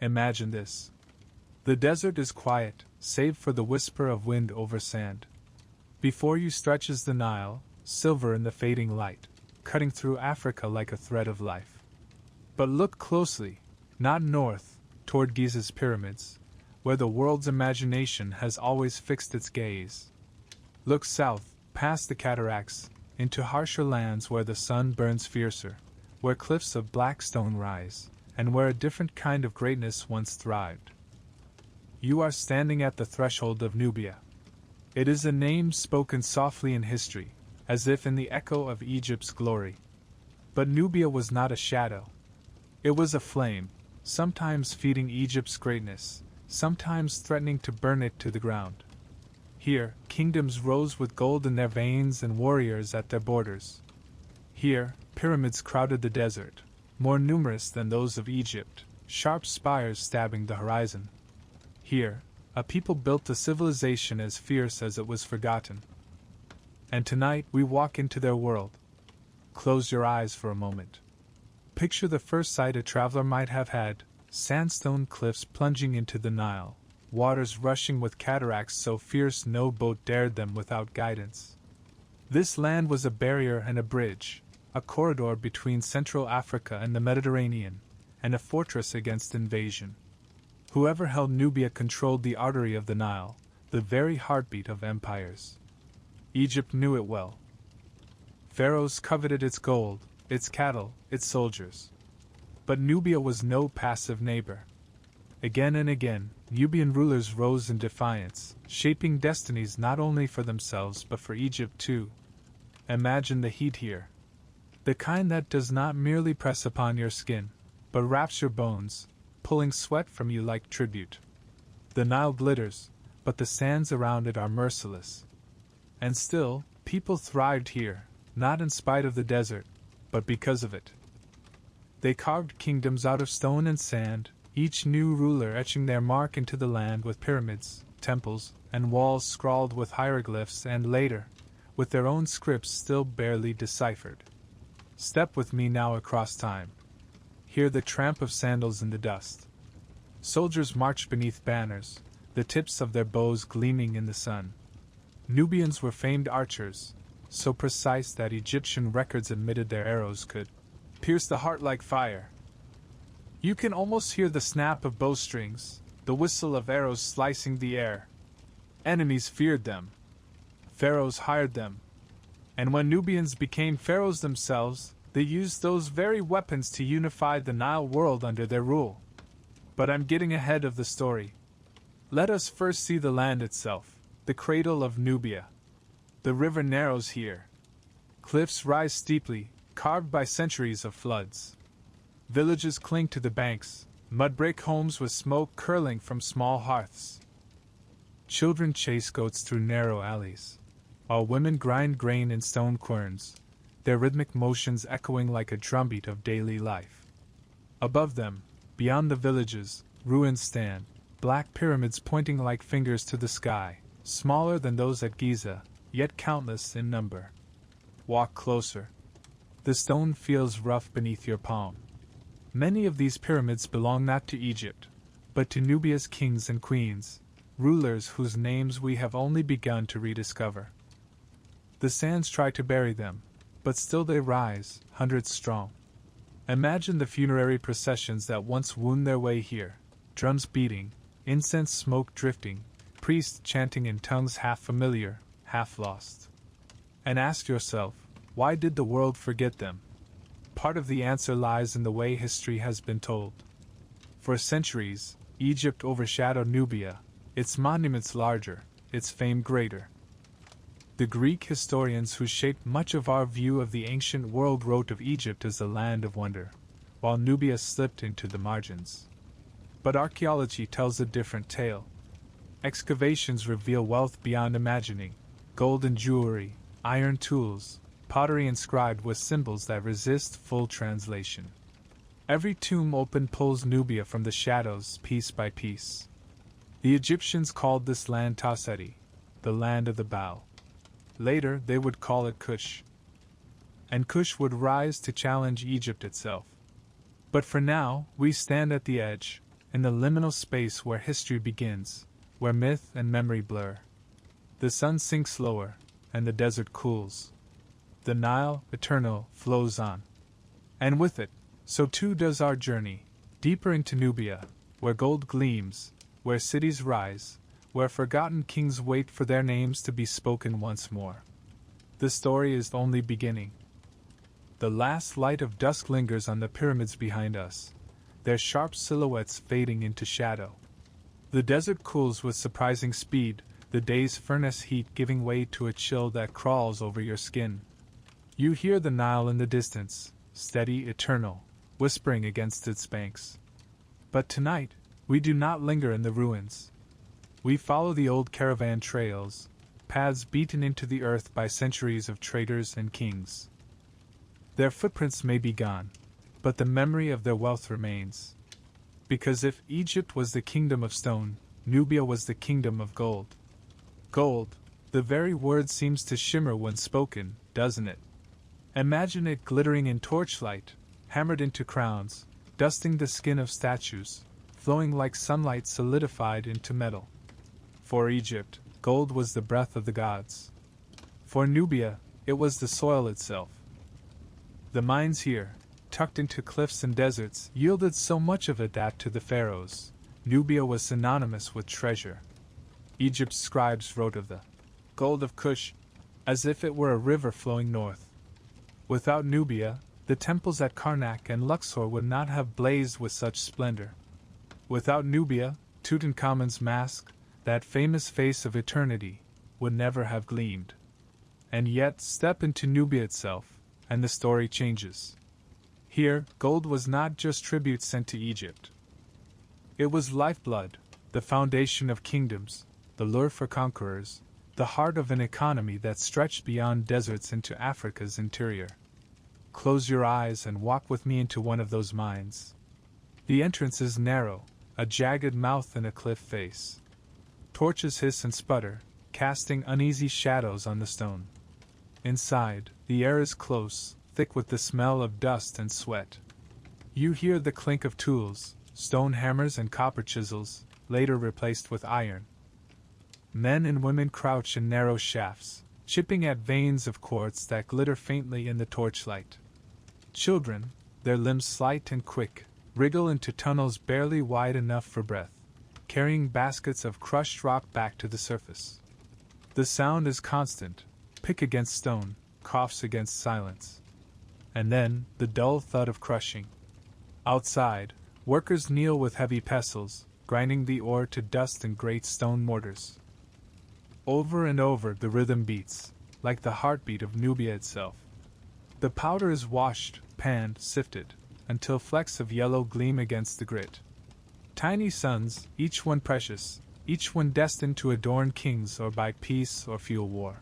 Imagine this. The desert is quiet, save for the whisper of wind over sand. Before you stretches the Nile, silver in the fading light, cutting through Africa like a thread of life. But look closely, not north, toward Giza's pyramids, where the world's imagination has always fixed its gaze. Look south, past the cataracts, into harsher lands where the sun burns fiercer, where cliffs of black stone rise, and where a different kind of greatness once thrived. You are standing at the threshold of Nubia. It is a name spoken softly in history, as if in the echo of Egypt's glory. But Nubia was not a shadow. It was a flame, sometimes feeding Egypt's greatness, sometimes threatening to burn it to the ground. Here, kingdoms rose with gold in their veins and warriors at their borders. Here, pyramids crowded the desert, more numerous than those of Egypt, sharp spires stabbing the horizon. Here, a people built a civilization as fierce as it was forgotten. And tonight we walk into their world. Close your eyes for a moment. Picture the first sight a traveler might have had: sandstone cliffs plunging into the Nile, waters rushing with cataracts so fierce no boat dared them without guidance. This land was a barrier and a bridge, a corridor between Central Africa and the Mediterranean, and a fortress against invasion. Whoever held Nubia controlled the artery of the Nile, the very heartbeat of empires. Egypt knew it well. Pharaohs coveted its gold, its cattle, its soldiers. But Nubia was no passive neighbor. Again and again, Nubian rulers rose in defiance, shaping destinies not only for themselves but for Egypt too. Imagine the heat here. The kind that does not merely press upon your skin, but wraps your bones, pulling sweat from you like tribute. The Nile glitters, but the sands around it are merciless. And still, people thrived here, not in spite of the desert, but because of it. They carved kingdoms out of stone and sand, each new ruler etching their mark into the land with pyramids, temples, and walls scrawled with hieroglyphs and later, with their own scripts still barely deciphered. Step with me now across time. Hear the tramp of sandals in the dust. Soldiers march beneath banners, the tips of their bows gleaming in the sun. Nubians were famed archers, so precise that Egyptian records admitted their arrows could pierce the heart like fire. You can almost hear the snap of bowstrings, the whistle of arrows slicing the air. Enemies feared them. Pharaohs hired them. And when Nubians became pharaohs themselves, they used those very weapons to unify the Nile world under their rule. But I'm getting ahead of the story. Let us first see the land itself, the cradle of Nubia. The river narrows here. Cliffs rise steeply, carved by centuries of floods. Villages cling to the banks, mud-brick homes with smoke curling from small hearths. Children chase goats through narrow alleys, while women grind grain in stone querns, their rhythmic motions echoing like a drumbeat of daily life. Above them, beyond the villages, ruins stand, black pyramids pointing like fingers to the sky, smaller than those at Giza, yet countless in number. Walk closer. The stone feels rough beneath your palm. Many of these pyramids belong not to Egypt, but to Nubia's kings and queens, rulers whose names we have only begun to rediscover. The sands try to bury them, but still they rise, hundreds strong. Imagine the funerary processions that once wound their way here, drums beating, incense smoke drifting, priests chanting in tongues half familiar, half lost. And ask yourself, why did the world forget them? Part of the answer lies in the way history has been told. For centuries, Egypt overshadowed Nubia, its monuments larger, its fame greater. The Greek historians who shaped much of our view of the ancient world wrote of Egypt as a land of wonder, while Nubia slipped into the margins. But archaeology tells a different tale. Excavations reveal wealth beyond imagining: gold and jewelry, iron tools, pottery inscribed with symbols that resist full translation. Every tomb opened pulls Nubia from the shadows piece by piece. The Egyptians called this land Taseti, the land of the bow. Later they would call it Kush. And Kush would rise to challenge Egypt itself. But for now, we stand at the edge, in the liminal space where history begins, where myth and memory blur. The sun sinks lower, and the desert cools. The Nile, eternal, flows on. And with it, so too does our journey, deeper into Nubia, where gold gleams, where cities rise, where forgotten kings wait for their names to be spoken once more. The story is only beginning. The last light of dusk lingers on the pyramids behind us, their sharp silhouettes fading into shadow. The desert cools with surprising speed, the day's furnace heat giving way to a chill that crawls over your skin. You hear the Nile in the distance, steady, eternal, whispering against its banks. But tonight, we do not linger in the ruins. We follow the old caravan trails, paths beaten into the earth by centuries of traders and kings. Their footprints may be gone, but the memory of their wealth remains. Because if Egypt was the kingdom of stone, Nubia was the kingdom of gold. Gold, the very word seems to shimmer when spoken, doesn't it? Imagine it glittering in torchlight, hammered into crowns, dusting the skin of statues, flowing like sunlight solidified into metal. For Egypt, gold was the breath of the gods. For Nubia, it was the soil itself. The mines here, tucked into cliffs and deserts, yielded so much of it that to the pharaohs, Nubia was synonymous with treasure. Egypt's scribes wrote of the gold of Kush as if it were a river flowing north. Without Nubia, the temples at Karnak and Luxor would not have blazed with such splendor. Without Nubia, Tutankhamun's mask, that famous face of eternity, would never have gleamed. And yet, step into Nubia itself, and the story changes. Here, gold was not just tribute sent to Egypt. It was lifeblood, the foundation of kingdoms, the lure for conquerors, the heart of an economy that stretched beyond deserts into Africa's interior. Close your eyes and walk with me into one of those mines. The entrance is narrow, a jagged mouth and a cliff face. Torches hiss and sputter, casting uneasy shadows on the stone. Inside, the air is close, thick with the smell of dust and sweat. You hear the clink of tools, stone hammers and copper chisels, later replaced with iron. Men and women crouch in narrow shafts, chipping at veins of quartz that glitter faintly in the torchlight. Children, their limbs slight and quick, wriggle into tunnels barely wide enough for breath, carrying baskets of crushed rock back to the surface. The sound is constant, pick against stone, coughs against silence. And then, the dull thud of crushing. Outside, workers kneel with heavy pestles, grinding the ore to dust in great stone mortars. Over and over the rhythm beats, like the heartbeat of Nubia itself. The powder is washed, panned, sifted, until flecks of yellow gleam against the grit. Tiny suns, each one precious, each one destined to adorn kings or by peace or fuel war.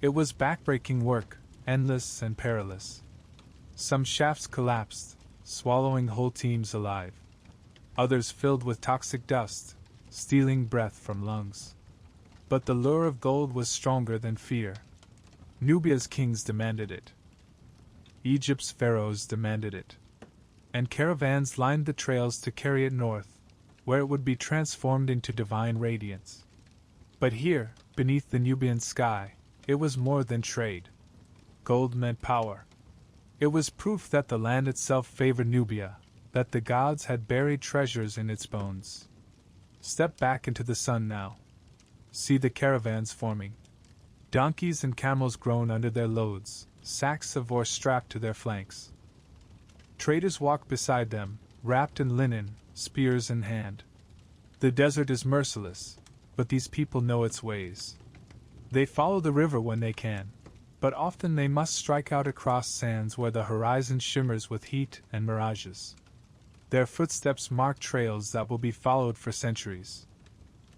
It was backbreaking work, endless and perilous. Some shafts collapsed, swallowing whole teams alive. Others filled with toxic dust, stealing breath from lungs. But the lure of gold was stronger than fear. Nubia's kings demanded it. Egypt's pharaohs demanded it. And caravans lined the trails to carry it north, where it would be transformed into divine radiance. But here, beneath the Nubian sky, it was more than trade. Gold meant power. It was proof that the land itself favored Nubia, that the gods had buried treasures in its bones. Step back into the sun now. See the caravans forming. Donkeys and camels groan under their loads, sacks of ore strapped to their flanks. Traders walk beside them, wrapped in linen, spears in hand. The desert is merciless, but these people know its ways. They follow the river when they can, but often they must strike out across sands where the horizon shimmers with heat and mirages. Their footsteps mark trails that will be followed for centuries.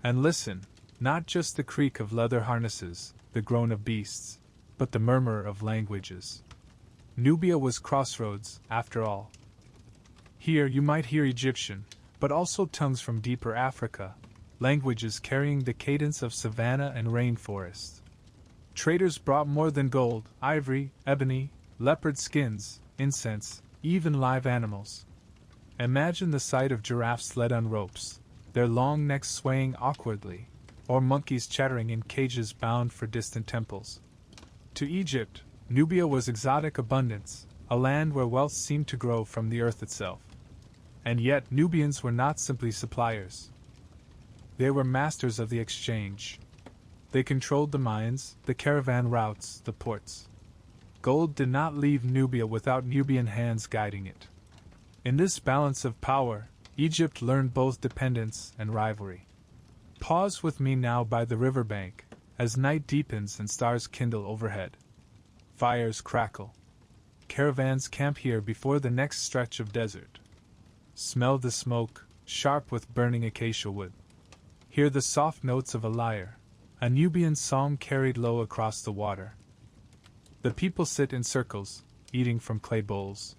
And listen, not just the creak of leather harnesses, the groan of beasts, but the murmur of languages. Nubia was crossroads, after all. Here you might hear Egyptian, but also tongues from deeper Africa, languages carrying the cadence of savanna and rainforest. Traders brought more than gold, ivory, ebony, leopard skins, incense, even live animals. Imagine the sight of giraffes led on ropes, their long necks swaying awkwardly, or monkeys chattering in cages bound for distant temples. To Egypt, Nubia was exotic abundance, a land where wealth seemed to grow from the earth itself. And yet Nubians were not simply suppliers. They were masters of the exchange. They controlled the mines, the caravan routes, the ports. Gold did not leave Nubia without Nubian hands guiding it. In this balance of power, Egypt learned both dependence and rivalry. Pause with me now by the riverbank, as night deepens and stars kindle overhead. Fires crackle. Caravans camp here before the next stretch of desert. Smell the smoke, sharp with burning acacia wood. Hear the soft notes of a lyre, a Nubian psalm carried low across the water. The people sit in circles, eating from clay bowls.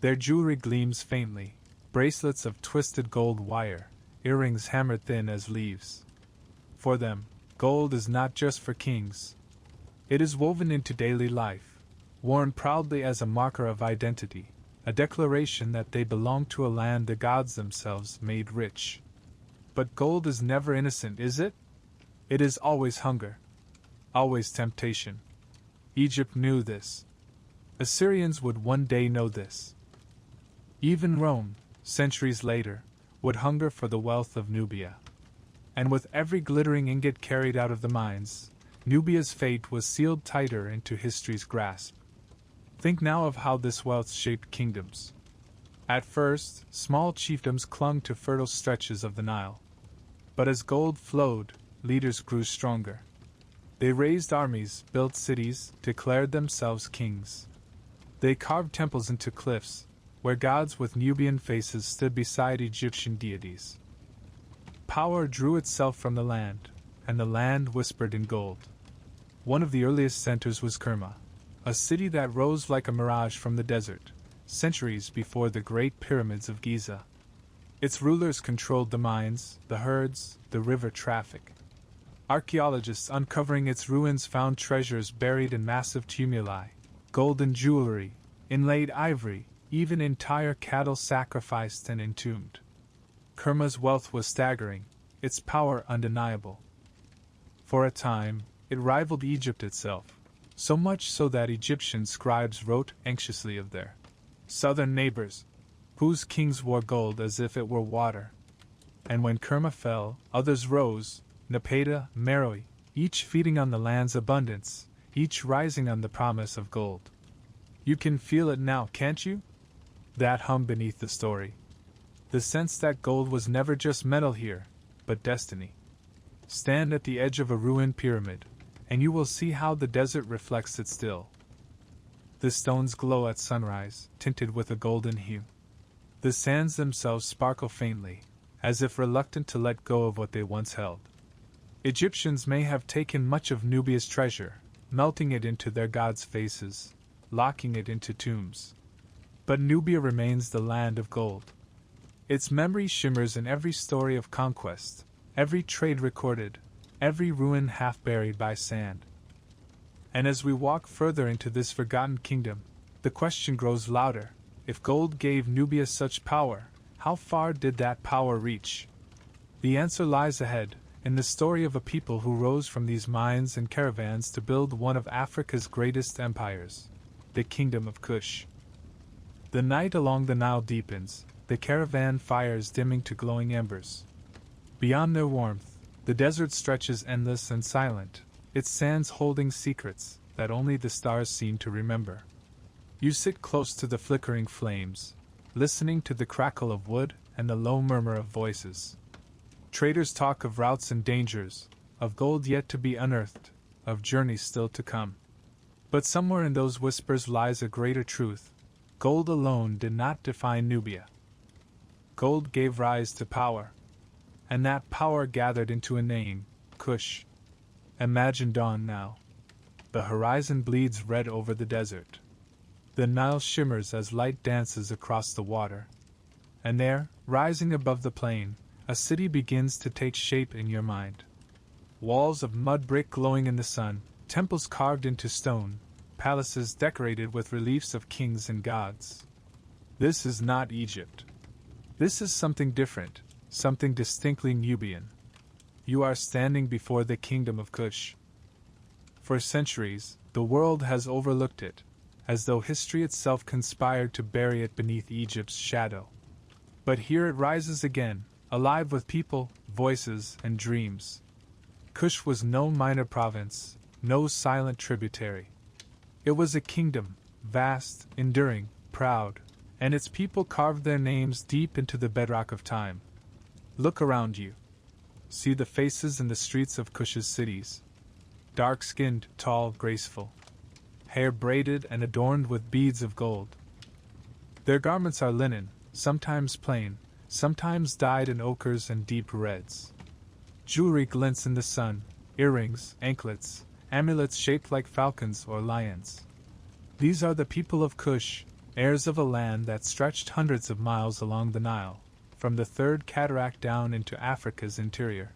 Their jewelry gleams faintly, bracelets of twisted gold wire, earrings hammered thin as leaves. For them, gold is not just for kings. It is woven into daily life, worn proudly as a marker of identity, a declaration that they belong to a land the gods themselves made rich. But gold is never innocent, is it? It is always hunger, always temptation. Egypt knew this. Assyrians would one day know this. Even Rome, centuries later, would hunger for the wealth of Nubia. And with every glittering ingot carried out of the mines, Nubia's fate was sealed tighter into history's grasp. Think now of how this wealth shaped kingdoms. At first, small chiefdoms clung to fertile stretches of the Nile. But as gold flowed, leaders grew stronger. They raised armies, built cities, declared themselves kings. They carved temples into cliffs, where gods with Nubian faces stood beside Egyptian deities. Power drew itself from the land, and the land whispered in gold. One of the earliest centers was Kerma, a city that rose like a mirage from the desert, centuries before the great pyramids of Giza. Its rulers controlled the mines, the herds, the river traffic. Archaeologists uncovering its ruins found treasures buried in massive tumuli, golden jewelry, inlaid ivory, even entire cattle sacrificed and entombed. Kerma's wealth was staggering, its power undeniable. For a time, it rivaled Egypt itself, so much so that Egyptian scribes wrote anxiously of their southern neighbors, whose kings wore gold as if it were water. And when Kerma fell, others rose, Nubia, Meroë, each feeding on the land's abundance, each rising on the promise of gold. You can feel it now, can't you? That hum beneath the story. The sense that gold was never just metal here, but destiny. Stand at the edge of a ruined pyramid, and you will see how the desert reflects it still. The stones glow at sunrise, tinted with a golden hue. The sands themselves sparkle faintly, as if reluctant to let go of what they once held. Egyptians may have taken much of Nubia's treasure, melting it into their gods' faces, locking it into tombs. But Nubia remains the land of gold. Its memory shimmers in every story of conquest, every trade recorded, every ruin half buried by sand. And as we walk further into this forgotten kingdom, the question grows louder. If gold gave Nubia such power, how far did that power reach? The answer lies ahead, in the story of a people who rose from these mines and caravans to build one of Africa's greatest empires, the Kingdom of Kush. The night along the Nile deepens, the caravan fires dimming to glowing embers. Beyond their warmth, the desert stretches endless and silent, its sands holding secrets that only the stars seem to remember. You sit close to the flickering flames, listening to the crackle of wood and the low murmur of voices. Traders talk of routes and dangers, of gold yet to be unearthed, of journeys still to come. But somewhere in those whispers lies a greater truth. Gold alone did not define Nubia. Gold gave rise to power, and that power gathered into a name, Kush. Imagine dawn now. The horizon bleeds red over the desert. The Nile shimmers as light dances across the water. And there, rising above the plain, a city begins to take shape in your mind. Walls of mud brick glowing in the sun, temples carved into stone, palaces decorated with reliefs of kings and gods. This is not Egypt. This is something different, something distinctly Nubian. You are standing before the kingdom of Kush. For centuries, the world has overlooked it, as though history itself conspired to bury it beneath Egypt's shadow. But here it rises again, alive with people, voices, and dreams. Kush was no minor province, no silent tributary. It was a kingdom, vast, enduring, proud, and its people carved their names deep into the bedrock of time. Look around you. See the faces in the streets of Kush's cities. Dark-skinned, tall, graceful. Hair braided and adorned with beads of gold. Their garments are linen, sometimes plain, sometimes dyed in ochres and deep reds. Jewelry glints in the sun, earrings, anklets, amulets shaped like falcons or lions. These are the people of Kush, heirs of a land that stretched hundreds of miles along the Nile, from the Third Cataract down into Africa's interior.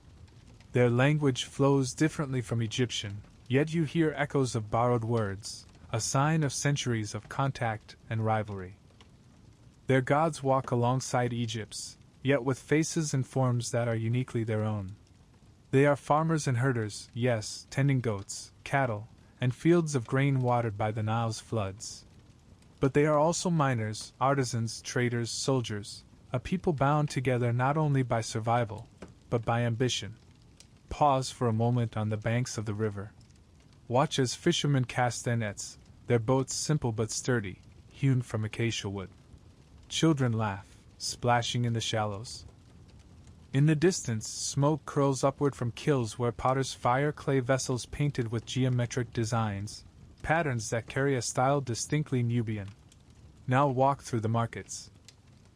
Their language flows differently from Egyptian, yet you hear echoes of borrowed words, a sign of centuries of contact and rivalry. Their gods walk alongside Egypt's, yet with faces and forms that are uniquely their own. They are farmers and herders, yes, tending goats, cattle, and fields of grain watered by the Nile's floods. But they are also miners, artisans, traders, soldiers, a people bound together not only by survival, but by ambition. Pause for a moment on the banks of the river. Watch as fishermen cast their nets, their boats simple but sturdy, hewn from acacia wood. Children laugh, splashing in the shallows. In the distance, smoke curls upward from kilns where potters fire clay vessels painted with geometric designs, patterns that carry a style distinctly Nubian. Now walk through the markets.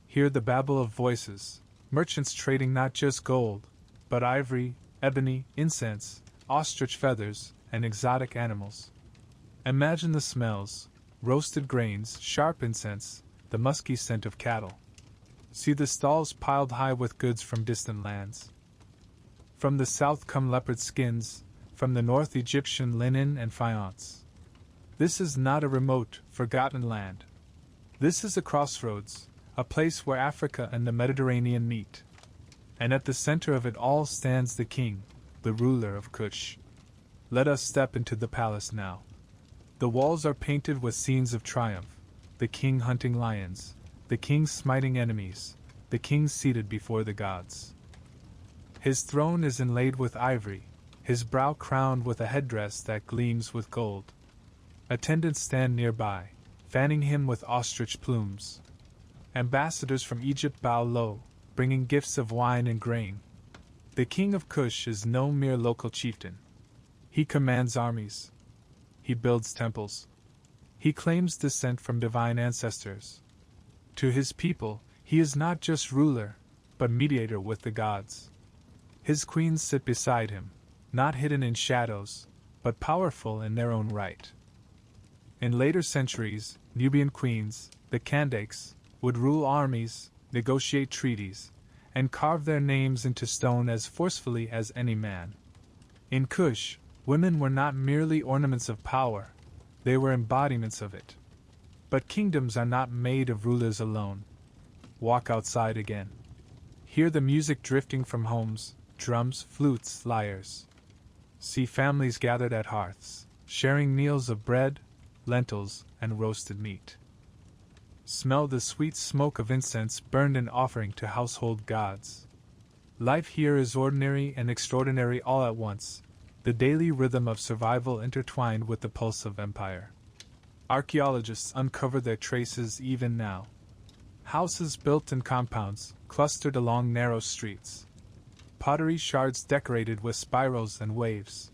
Hear the babble of voices, merchants trading not just gold, but ivory, ebony, incense, ostrich feathers, and exotic animals. Imagine the smells: roasted grains, sharp incense, the musky scent of cattle. See the stalls piled high with goods from distant lands. From the south come leopard skins, from the north Egyptian linen and faience. This is not a remote, forgotten land. This is a crossroads, a place where Africa and the Mediterranean meet. And at the center of it all stands the king, the ruler of Kush. Let us step into the palace now. The walls are painted with scenes of triumph, the king hunting lions, the king smiting enemies, the king seated before the gods. His throne is inlaid with ivory, his brow crowned with a headdress that gleams with gold. Attendants stand nearby, fanning him with ostrich plumes. Ambassadors from Egypt bow low, bringing gifts of wine and grain. The king of Kush is no mere local chieftain. He commands armies. He builds temples. He claims descent from divine ancestors. To his people, he is not just ruler, but mediator with the gods. His queens sit beside him, not hidden in shadows, but powerful in their own right. In later centuries, Nubian queens, the Kandakes, would rule armies, negotiate treaties, and carve their names into stone as forcefully as any man. In Kush, women were not merely ornaments of power, they were embodiments of it. But kingdoms are not made of rulers alone. Walk outside again. Hear the music drifting from homes, drums, flutes, lyres. See families gathered at hearths, sharing meals of bread, lentils, and roasted meat. Smell the sweet smoke of incense burned in offering to household gods. Life here is ordinary and extraordinary all at once, the daily rhythm of survival intertwined with the pulse of empire. Archaeologists uncover their traces even now. Houses built in compounds, clustered along narrow streets. Pottery shards decorated with spirals and waves.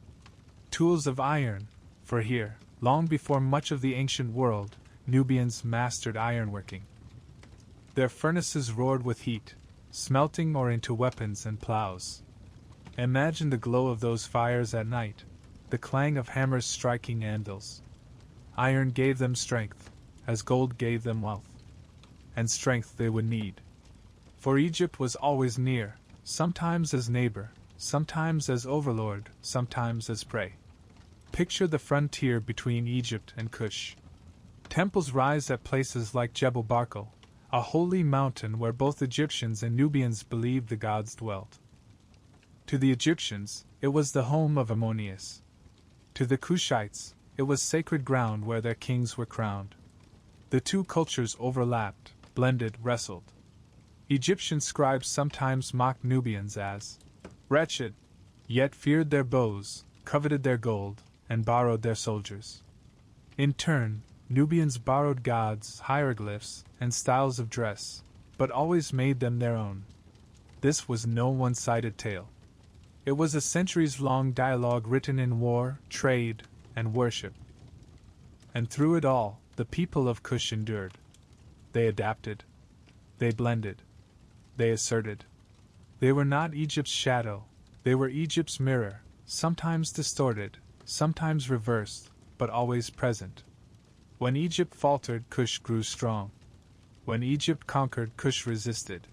Tools of iron, for here, long before much of the ancient world, Nubians mastered ironworking. Their furnaces roared with heat, smelting ore into weapons and plows. Imagine the glow of those fires at night, the clang of hammers striking anvils. Iron gave them strength, as gold gave them wealth. And strength they would need. For Egypt was always near, sometimes as neighbor, sometimes as overlord, sometimes as prey. Picture the frontier between Egypt and Kush. Temples rise at places like Jebel Barkal, a holy mountain where both Egyptians and Nubians believed the gods dwelt. To the Egyptians, it was the home of Ammonius. To the Cushites, it was sacred ground where their kings were crowned. The two cultures overlapped, blended, wrestled. Egyptian scribes sometimes mocked Nubians as wretched, yet feared their bows, coveted their gold, and borrowed their soldiers. In turn, Nubians borrowed gods, hieroglyphs, and styles of dress, but always made them their own. This was no one-sided tale. It was a centuries-long dialogue written in war, trade, and worship. And through it all, the people of Cush endured. They adapted. They blended. They asserted. They were not Egypt's shadow, they were Egypt's mirror, sometimes distorted, sometimes reversed, but always present. When Egypt faltered, Cush grew strong. When Egypt conquered, Cush resisted.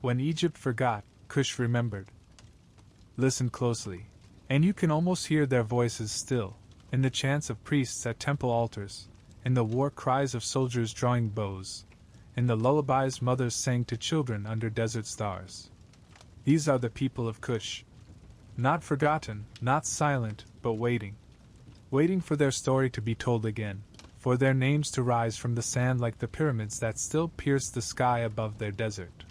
When Egypt forgot, Cush remembered. Listen closely, and you can almost hear their voices still, in the chants of priests at temple altars, in the war cries of soldiers drawing bows, in the lullabies mothers sang to children under desert stars. These are the people of Cush. Not forgotten, not silent, but waiting. Waiting for their story to be told again, for their names to rise from the sand like the pyramids that still pierce the sky above their desert.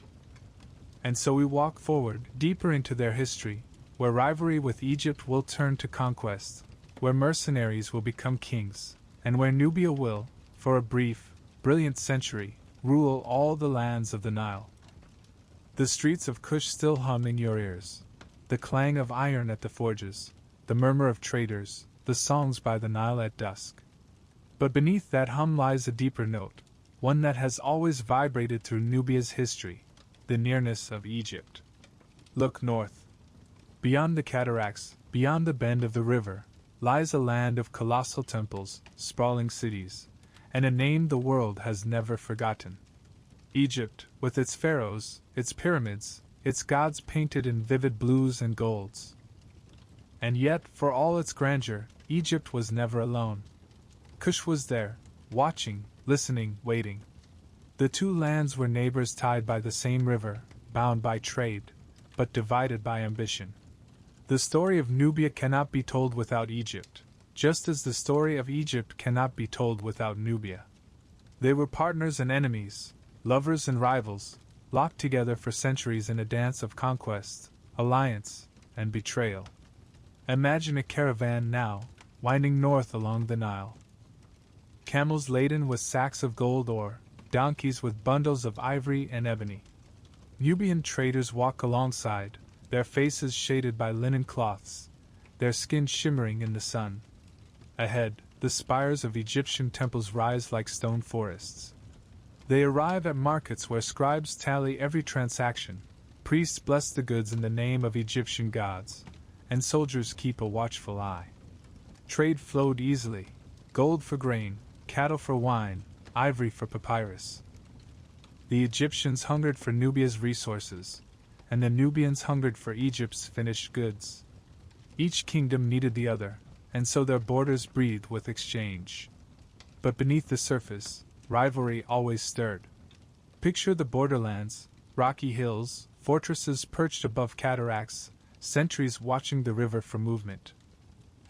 And so we walk forward, deeper into their history, where rivalry with Egypt will turn to conquest, where mercenaries will become kings, and where Nubia will, for a brief, brilliant century, rule all the lands of the Nile. The streets of Cush still hum in your ears. The clang of iron at the forges, the murmur of traders, the songs by the Nile at dusk. But beneath that hum lies a deeper note, one that has always vibrated through Nubia's history, the nearness of Egypt. Look north. Beyond the cataracts, beyond the bend of the river, lies a land of colossal temples, sprawling cities, and a name the world has never forgotten. Egypt, with its pharaohs, its pyramids, its gods painted in vivid blues and golds. And yet, for all its grandeur, Egypt was never alone. Cush was there, watching, listening, waiting. The two lands were neighbors tied by the same river, bound by trade, but divided by ambition. The story of Nubia cannot be told without Egypt, just as the story of Egypt cannot be told without Nubia. They were partners and enemies, lovers and rivals, locked together for centuries in a dance of conquest, alliance, and betrayal. Imagine a caravan now, winding north along the Nile. Camels laden with sacks of gold ore, donkeys with bundles of ivory and ebony. Nubian traders walk alongside, their faces shaded by linen cloths, their skin shimmering in the sun. Ahead, the spires of Egyptian temples rise like stone forests. They arrive at markets where scribes tally every transaction, priests bless the goods in the name of Egyptian gods, and soldiers keep a watchful eye. Trade flowed easily, gold for grain, cattle for wine, ivory for papyrus. The Egyptians hungered for Nubia's resources, and the Nubians hungered for Egypt's finished goods. Each kingdom needed the other, and so their borders breathed with exchange. But beneath the surface, rivalry always stirred. Picture the borderlands, rocky hills, fortresses perched above cataracts, sentries watching the river for movement.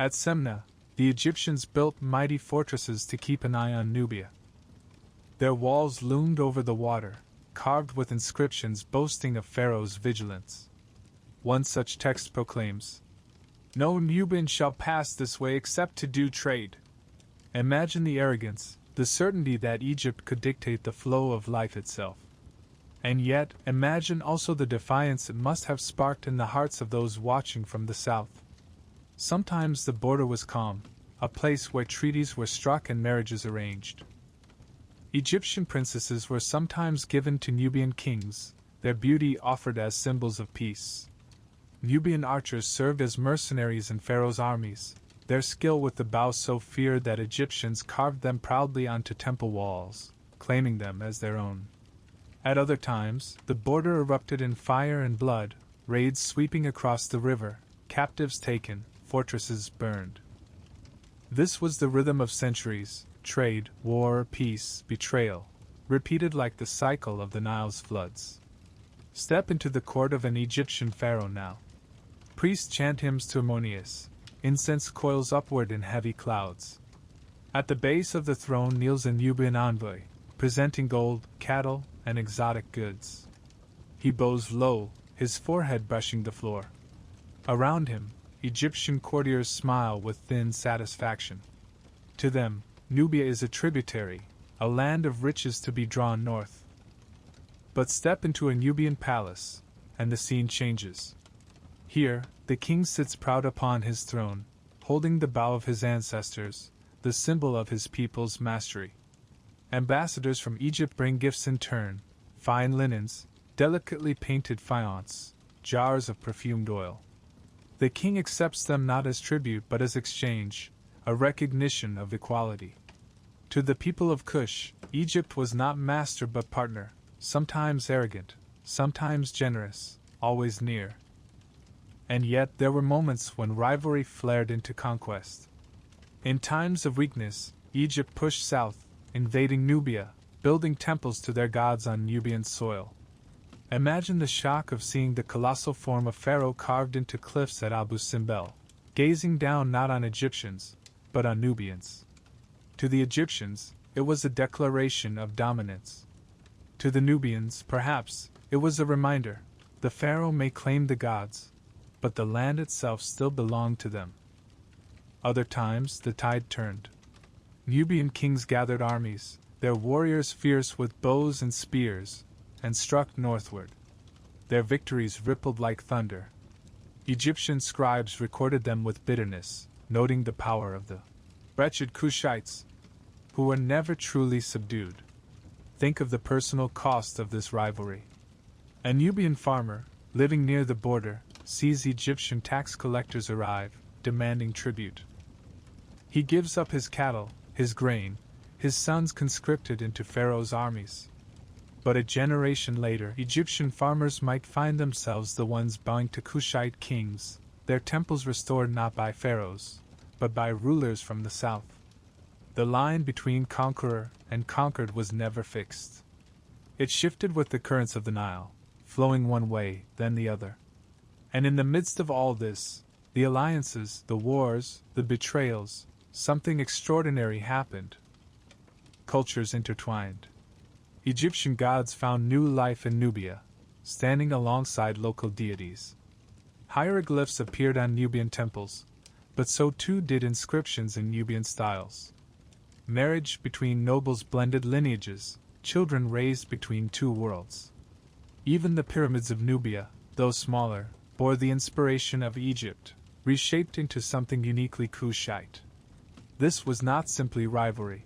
At Semna, the Egyptians built mighty fortresses to keep an eye on Nubia. Their walls loomed over the water, carved with inscriptions boasting of Pharaoh's vigilance. One such text proclaims, "No Nubian shall pass this way except to do trade." Imagine the arrogance, the certainty that Egypt could dictate the flow of life itself. And yet, imagine also the defiance it must have sparked in the hearts of those watching from the south. Sometimes the border was calm, a place where treaties were struck and marriages arranged. Egyptian princesses were sometimes given to Nubian kings, their beauty offered as symbols of peace. Nubian archers served as mercenaries in Pharaoh's armies, their skill with the bow so feared that Egyptians carved them proudly onto temple walls, claiming them as their own. At other times, the border erupted in fire and blood, raids sweeping across the river, captives taken, fortresses burned. This was the rhythm of centuries: trade, war, peace, betrayal. repeated like the cycle of the Nile's floods. Step into the court of an Egyptian pharaoh now. Priests chant hymns to Meroë. Incense coils upward in heavy clouds. At the base of the throne kneels a Nubian envoy, presenting gold, cattle, and exotic goods. He bows low, his forehead brushing the floor. Around him, Egyptian courtiers smile with thin satisfaction. To them, Nubia is a tributary, a land of riches to be drawn north. But step into a Nubian palace, and the scene changes. Here, the king sits proud upon his throne, holding the bow of his ancestors, the symbol of his people's mastery. Ambassadors from Egypt bring gifts in turn, fine linens, delicately painted faience, jars of perfumed oil. The king accepts them not as tribute but as exchange, a recognition of equality. To the people of Kush, Egypt was not master but partner, sometimes arrogant, sometimes generous, always near. And yet there were moments when rivalry flared into conquest. In times of weakness, Egypt pushed south, invading Nubia, building temples to their gods on Nubian soil. Imagine the shock of seeing the colossal form of Pharaoh carved into cliffs at Abu Simbel, gazing down not on Egyptians, but on Nubians. To the Egyptians, it was a declaration of dominance. To the Nubians, perhaps, it was a reminder: the Pharaoh may claim the gods, but the land itself still belonged to them. Other times, the tide turned. Nubian kings gathered armies, their warriors fierce with bows and spears, and struck northward. Their victories rippled like thunder. Egyptian scribes recorded them with bitterness, noting the power of the wretched Kushites, who were never truly subdued. Think of the personal cost of this rivalry. A Nubian farmer, living near the border, sees Egyptian tax collectors arrive, demanding tribute. He gives up his cattle, his grain, his sons conscripted into Pharaoh's armies. But a generation later, Egyptian farmers might find themselves the ones bowing to Kushite kings, their temples restored not by pharaohs, but by rulers from the south. The line between conqueror and conquered was never fixed. It shifted with the currents of the Nile, flowing one way, then the other. And in the midst of all this, the alliances, the wars, the betrayals, something extraordinary happened. Cultures intertwined. Egyptian gods found new life in Nubia, standing alongside local deities. Hieroglyphs appeared on Nubian temples, but so too did inscriptions in Nubian styles. Marriage between nobles blended lineages, children raised between two worlds. Even the pyramids of Nubia, though smaller, bore the inspiration of Egypt, reshaped into something uniquely Kushite. This was not simply rivalry.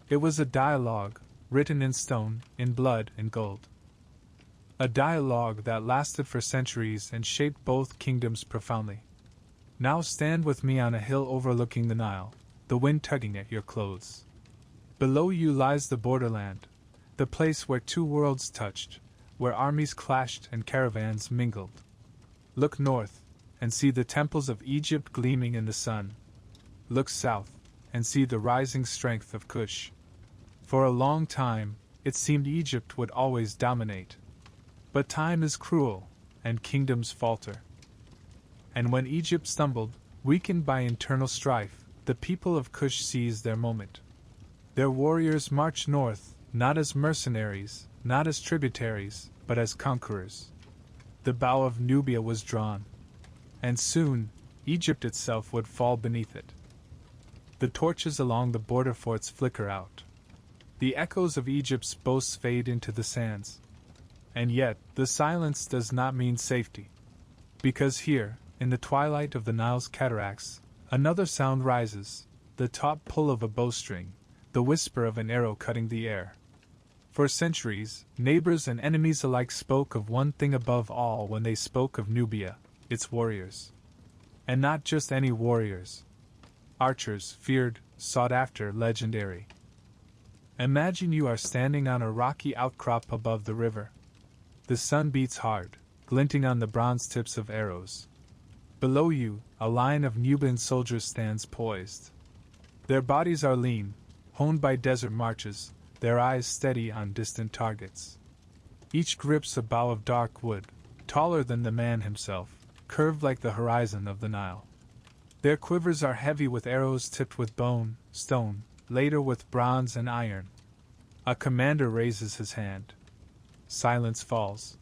It was a dialogue, written in stone, in blood and gold. A dialogue that lasted for centuries and shaped both kingdoms profoundly. Now stand with me on a hill overlooking the Nile, the wind tugging at your clothes. Below you lies the borderland, the place where two worlds touched, where armies clashed and caravans mingled. Look north, and see the temples of Egypt gleaming in the sun. Look south, and see the rising strength of Kush. For a long time, it seemed Egypt would always dominate. But time is cruel, and kingdoms falter. And when Egypt stumbled, weakened by internal strife, the people of Kush seized their moment. Their warriors marched north, not as mercenaries, not as tributaries, but as conquerors. The bow of Nubia was drawn. And soon, Egypt itself would fall beneath it. The torches along the border forts flicker out. The echoes of Egypt's boasts fade into the sands. And yet, the silence does not mean safety. Because here, in the twilight of the Nile's cataracts, another sound rises, the taut pull of a bowstring, the whisper of an arrow cutting the air. For centuries, neighbors and enemies alike spoke of one thing above all when they spoke of Nubia, its warriors. And not just any warriors. Archers, feared, sought after, legendary. Imagine you are standing on a rocky outcrop above the river. The sun beats hard, glinting on the bronze tips of arrows. Below you, a line of Nubian soldiers stands poised. Their bodies are lean, honed by desert marches, their eyes steady on distant targets. Each grips a bough of dark wood, taller than the man himself, curved like the horizon of the Nile. Their quivers are heavy with arrows tipped with bone, stone, later with bronze and iron. A commander raises his hand. Silence falls.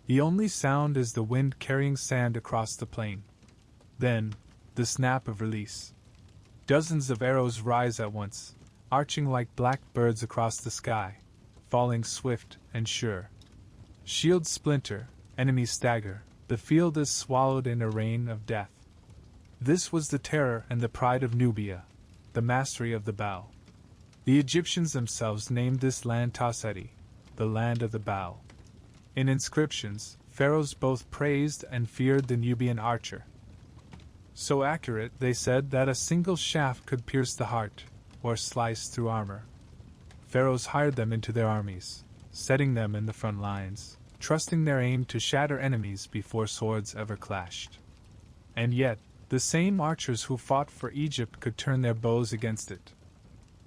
The only sound is the wind carrying sand across the plain. Then, the snap of release. Dozens of arrows rise at once, arching like black birds across the sky, falling swift and sure. Shields splinter, enemies stagger, the field is swallowed in a rain of death. This was the terror and the pride of Nubia, the mastery of the bow. The Egyptians themselves named this land Taseti, the land of the bow. In inscriptions, pharaohs both praised and feared the Nubian archer. So accurate, they said, that a single shaft could pierce the heart, or slice through armor. Pharaohs hired them into their armies, setting them in the front lines, trusting their aim to shatter enemies before swords ever clashed. And yet, the same archers who fought for Egypt could turn their bows against it.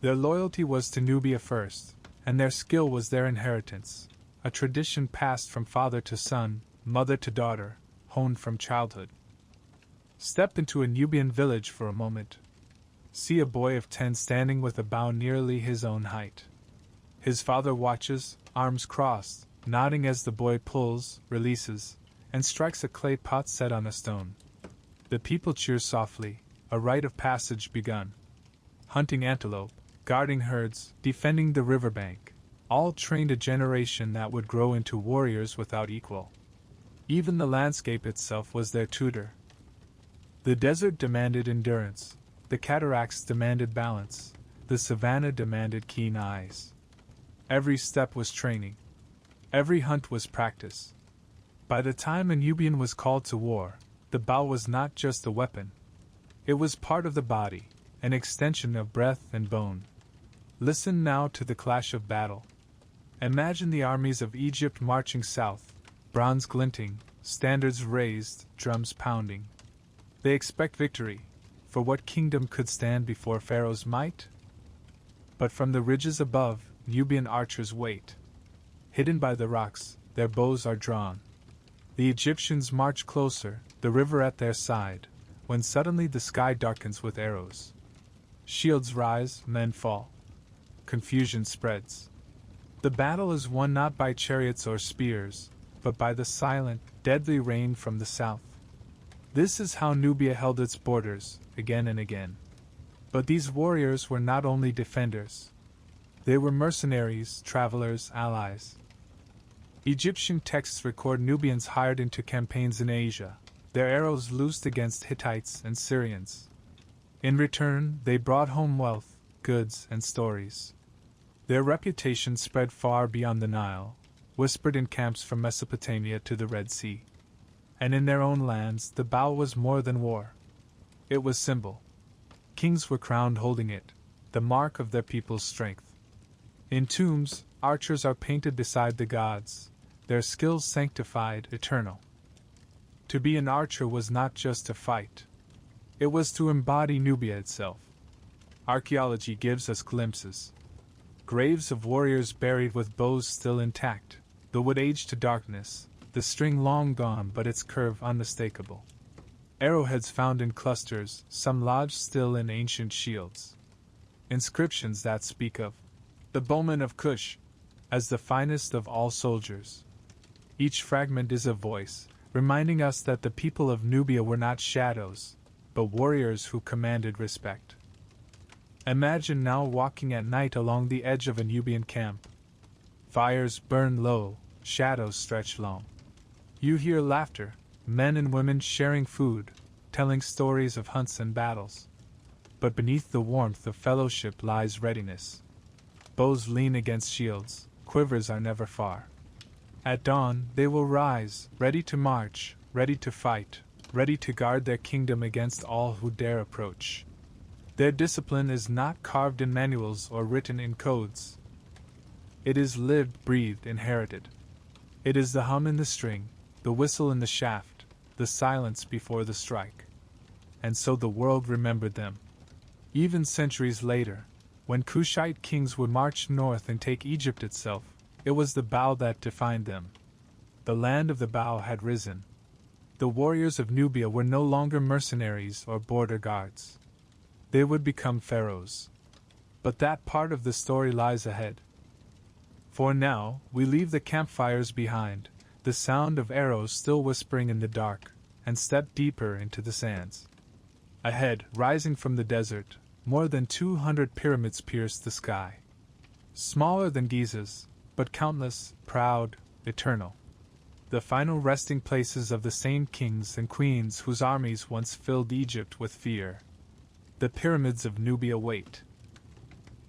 Their loyalty was to Nubia first, and their skill was their inheritance, a tradition passed from father to son, mother to daughter, honed from childhood. Step into a Nubian village for a moment. See a boy of 10 standing with a bow nearly his own height. His father watches, arms crossed, nodding as the boy pulls, releases, and strikes a clay pot set on a stone. The people cheer softly, a rite of passage begun. Hunting antelope, guarding herds, defending the riverbank, all trained a generation that would grow into warriors without equal. Even the landscape itself was their tutor. The desert demanded endurance, the cataracts demanded balance, the savanna demanded keen eyes. Every step was training. Every hunt was practice. By the time a Nubian was called to war, the bow was not just a weapon. It was part of the body, an extension of breath and bone. Listen now to the clash of battle. Imagine the armies of Egypt marching south, bronze glinting, standards raised, drums pounding. They expect victory, for what kingdom could stand before Pharaoh's might? But from the ridges above, Nubian archers wait. Hidden by the rocks, their bows are drawn. The Egyptians march closer, the river at their side, when suddenly the sky darkens with arrows. Shields rise, men fall. Confusion spreads. The battle is won not by chariots or spears, but by the silent, deadly rain from the south. This is how Nubia held its borders, again and again. But these warriors were not only defenders. They were mercenaries, travelers, allies. Egyptian texts record Nubians hired into campaigns in Asia, their arrows loosed against Hittites and Syrians. In return, they brought home wealth, goods, and stories. Their reputation spread far beyond the Nile, whispered in camps from Mesopotamia to the Red Sea. And in their own lands, the bow was more than war. It was symbol. Kings were crowned holding it, the mark of their people's strength. In tombs, archers are painted beside the gods, their skills sanctified, eternal. To be an archer was not just to fight. It was to embody Nubia itself. Archaeology gives us glimpses. Graves of warriors buried with bows still intact, the wood aged to darkness, the string long gone but its curve unmistakable. Arrowheads found in clusters, some lodged still in ancient shields. Inscriptions that speak of the bowmen of Cush as the finest of all soldiers. Each fragment is a voice, reminding us that the people of Nubia were not shadows, but warriors who commanded respect. Imagine now walking at night along the edge of a Nubian camp. Fires burn low, shadows stretch long. You hear laughter, men and women sharing food, telling stories of hunts and battles. But beneath the warmth of fellowship lies readiness. Bows lean against shields, quivers are never far. At dawn, they will rise, ready to march, ready to fight, ready to guard their kingdom against all who dare approach. Their discipline is not carved in manuals or written in codes. It is lived, breathed, inherited. It is the hum in the string, the whistle in the shaft, the silence before the strike. And so the world remembered them. Even centuries later, When Kushite kings would march north and take Egypt itself, it was the bow that defined them. The land of the bow had risen. The warriors of Nubia were no longer mercenaries or border guards. They would become pharaohs. But that part of the story lies ahead. For now, we leave the campfires behind, the sound of arrows still whispering in the dark, and step deeper into the sands. Ahead, rising from the desert, more than 200 pyramids pierce the sky. Smaller than Giza's, but countless, proud, eternal. The final resting places of the same kings and queens whose armies once filled Egypt with fear. The pyramids of Nubia wait.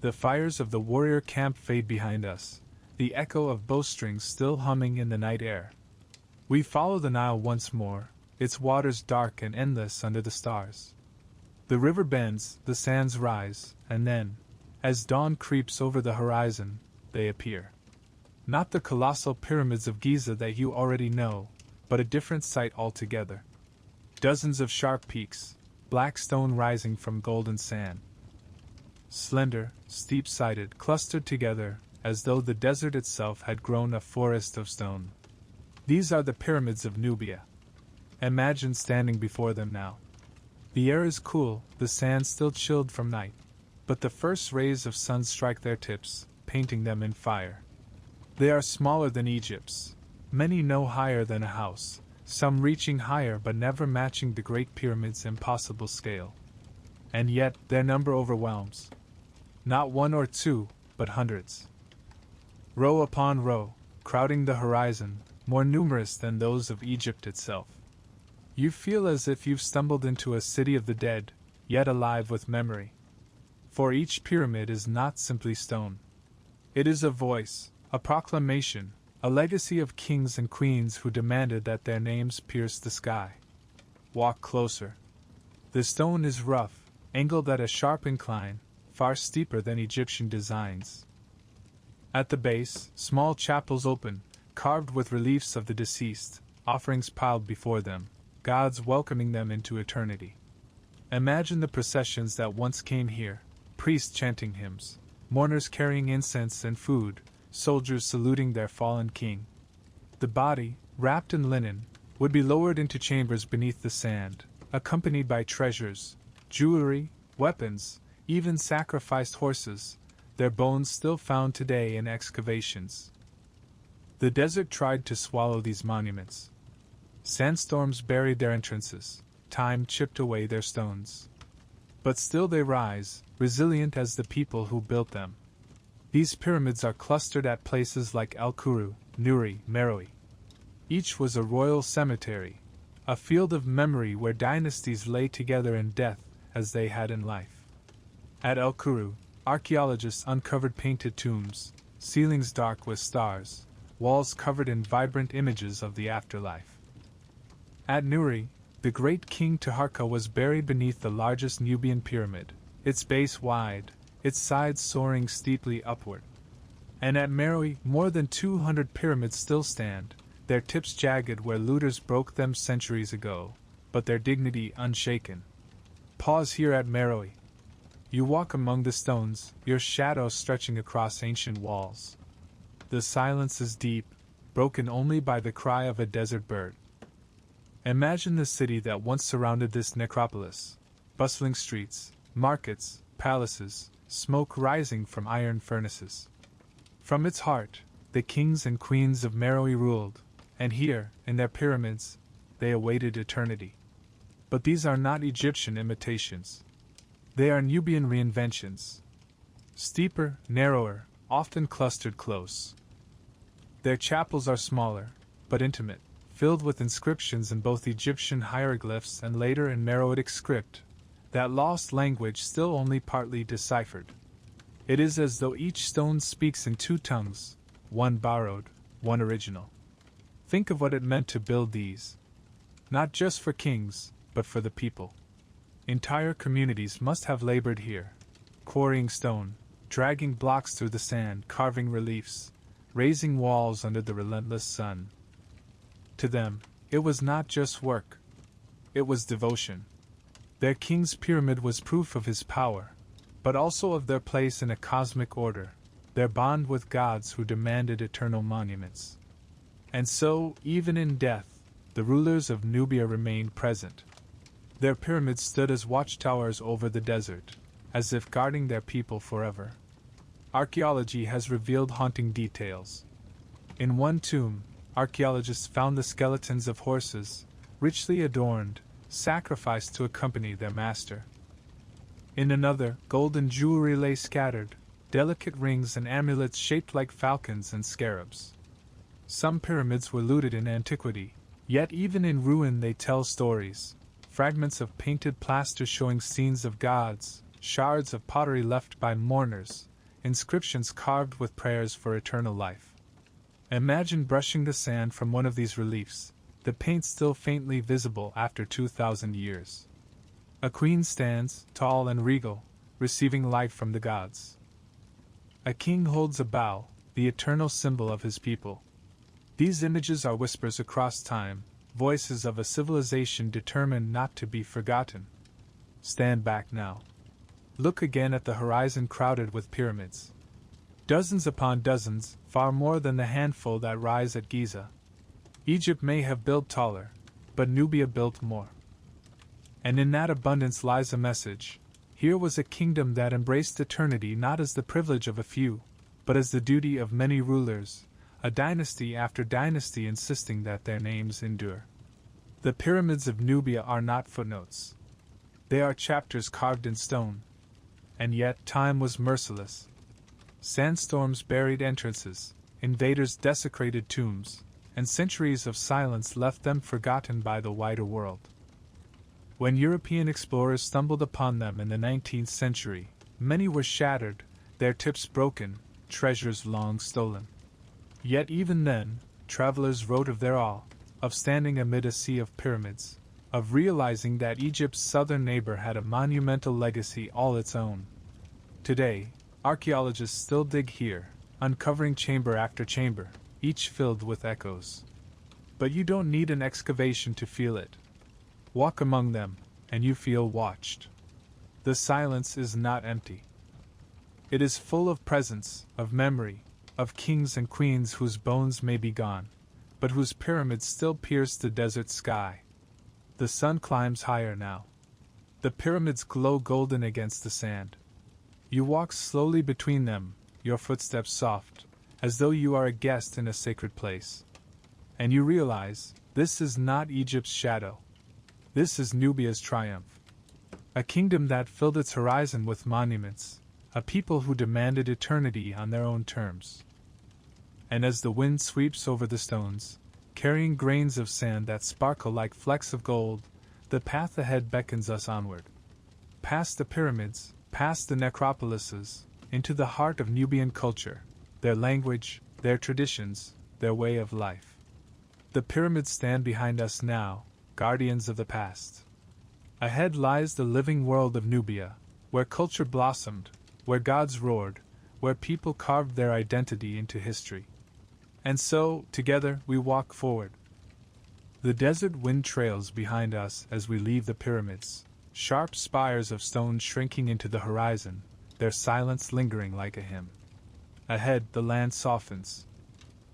The fires of the warrior camp fade behind us, the echo of bowstrings still humming in the night air. We follow the Nile once more, its waters dark and endless under the stars. The river bends, the sands rise, and then, as dawn creeps over the horizon, they appear. Not the colossal pyramids of Giza that you already know, but a different sight altogether. Dozens of sharp peaks, black stone rising from golden sand. Slender, steep-sided, clustered together, as though the desert itself had grown a forest of stone. These are the pyramids of Nubia. Imagine standing before them now. The air is cool, the sand still chilled from night, but the first rays of sun strike their tips, painting them in fire. They are smaller than Egypt's, many no higher than a house, some reaching higher but never matching the Great Pyramid's impossible scale. And yet, their number overwhelms. Not one or two, but hundreds. Row upon row, crowding the horizon, more numerous than those of Egypt itself. You feel as if you've stumbled into a city of the dead, yet alive with memory. For each pyramid is not simply stone. It is a voice, a proclamation, a legacy of kings and queens who demanded that their names pierce the sky. Walk closer. The stone is rough, angled at a sharp incline, far steeper than Egyptian designs. At the base, small chapels open, carved with reliefs of the deceased, offerings piled before them, gods welcoming them into eternity. Imagine the processions that once came here, priests chanting hymns, mourners carrying incense and food, soldiers saluting their fallen king. The body, wrapped in linen, would be lowered into chambers beneath the sand, accompanied by treasures, jewelry, weapons, even sacrificed horses, their bones still found today in excavations. The desert tried to swallow these monuments. Sandstorms buried their entrances, time chipped away their stones. But still they rise, resilient as the people who built them. These pyramids are clustered at places like El-Kuru, Nuri, Meroë. Each was a royal cemetery, a field of memory where dynasties lay together in death as they had in life. At El-Kuru, archaeologists uncovered painted tombs, ceilings dark with stars, walls covered in vibrant images of the afterlife. At Nuri, the great king Taharqa was buried beneath the largest Nubian pyramid, its base wide, its sides soaring steeply upward. And at Meroë, more than 200 pyramids still stand, their tips jagged where looters broke them centuries ago, but their dignity unshaken. Pause here at Meroë. You walk among the stones, your shadow stretching across ancient walls. The silence is deep, broken only by the cry of a desert bird. Imagine the city that once surrounded this necropolis. Bustling streets, markets, palaces, smoke rising from iron furnaces. From its heart, the kings and queens of Meroë ruled, and here, in their pyramids, they awaited eternity. But these are not Egyptian imitations. They are Nubian reinventions. Steeper, narrower, often clustered close. Their chapels are smaller, but intimate, filled with inscriptions in both Egyptian hieroglyphs and later in Meroitic script, that lost language still only partly deciphered. It is as though each stone speaks in two tongues, one borrowed, one original. Think of what it meant to build these. Not just for kings, but for the people. Entire communities must have labored here, quarrying stone, dragging blocks through the sand, carving reliefs, raising walls under the relentless sun. To them, it was not just work. It was devotion. Their king's pyramid was proof of his power, but also of their place in a cosmic order, their bond with gods who demanded eternal monuments. And so, even in death, the rulers of Nubia remained present. Their pyramids stood as watchtowers over the desert, as if guarding their people forever. Archaeology has revealed haunting details. In one tomb, archaeologists found the skeletons of horses, richly adorned, sacrificed to accompany their master. In another, golden jewelry lay scattered, delicate rings and amulets shaped like falcons and scarabs. Some pyramids were looted in antiquity, yet even in ruin they tell stories. Fragments of painted plaster showing scenes of gods, shards of pottery left by mourners, inscriptions carved with prayers for eternal life. Imagine brushing the sand from one of these reliefs, the paint still faintly visible after 2,000 years. A queen stands, tall and regal, receiving life from the gods. A king holds a bow, the eternal symbol of his people. These images are whispers across time, voices of a civilization determined not to be forgotten. Stand back now. Look again at the horizon crowded with pyramids. Dozens upon dozens, far more than the handful that rise at Giza. Egypt may have built taller, but Nubia built more. And in that abundance lies a message. Here was a kingdom that embraced eternity not as the privilege of a few, but as the duty of many rulers, a dynasty after dynasty insisting that their names endure. The pyramids of Nubia are not footnotes. They are chapters carved in stone. And yet time was merciless. Sandstorms buried entrances, invaders desecrated tombs, and centuries of silence left them forgotten by the wider world. When European explorers stumbled upon them in the 19th century, many were shattered, their tips broken, treasures long stolen. Yet even then, travelers wrote of their awe, of standing amid a sea of pyramids, of realizing that Egypt's southern neighbor had a monumental legacy all its own. Today, archaeologists still dig here, uncovering chamber after chamber, each filled with echoes. But you don't need an excavation to feel it. Walk among them, and you feel watched. The silence is not empty. It is full of presence, of memory, of kings and queens whose bones may be gone, but whose pyramids still pierce the desert sky. The sun climbs higher now. The pyramids glow golden against the sand. You walk slowly between them, your footsteps soft, as though you are a guest in a sacred place. And you realize, this is not Egypt's shadow. This is Nubia's triumph. A kingdom that filled its horizon with monuments, a people who demanded eternity on their own terms. And as the wind sweeps over the stones, carrying grains of sand that sparkle like flecks of gold, the path ahead beckons us onward. Past the pyramids, past the necropolises, into the heart of Nubian culture, their language, their traditions, their way of life. The pyramids stand behind us now, guardians of the past. Ahead lies the living world of Nubia, where culture blossomed, where gods roared, where people carved their identity into history. And so, together, we walk forward. The desert wind trails behind us as we leave the pyramids, sharp spires of stone shrinking into the horizon, their silence lingering like a hymn. Ahead, the land softens.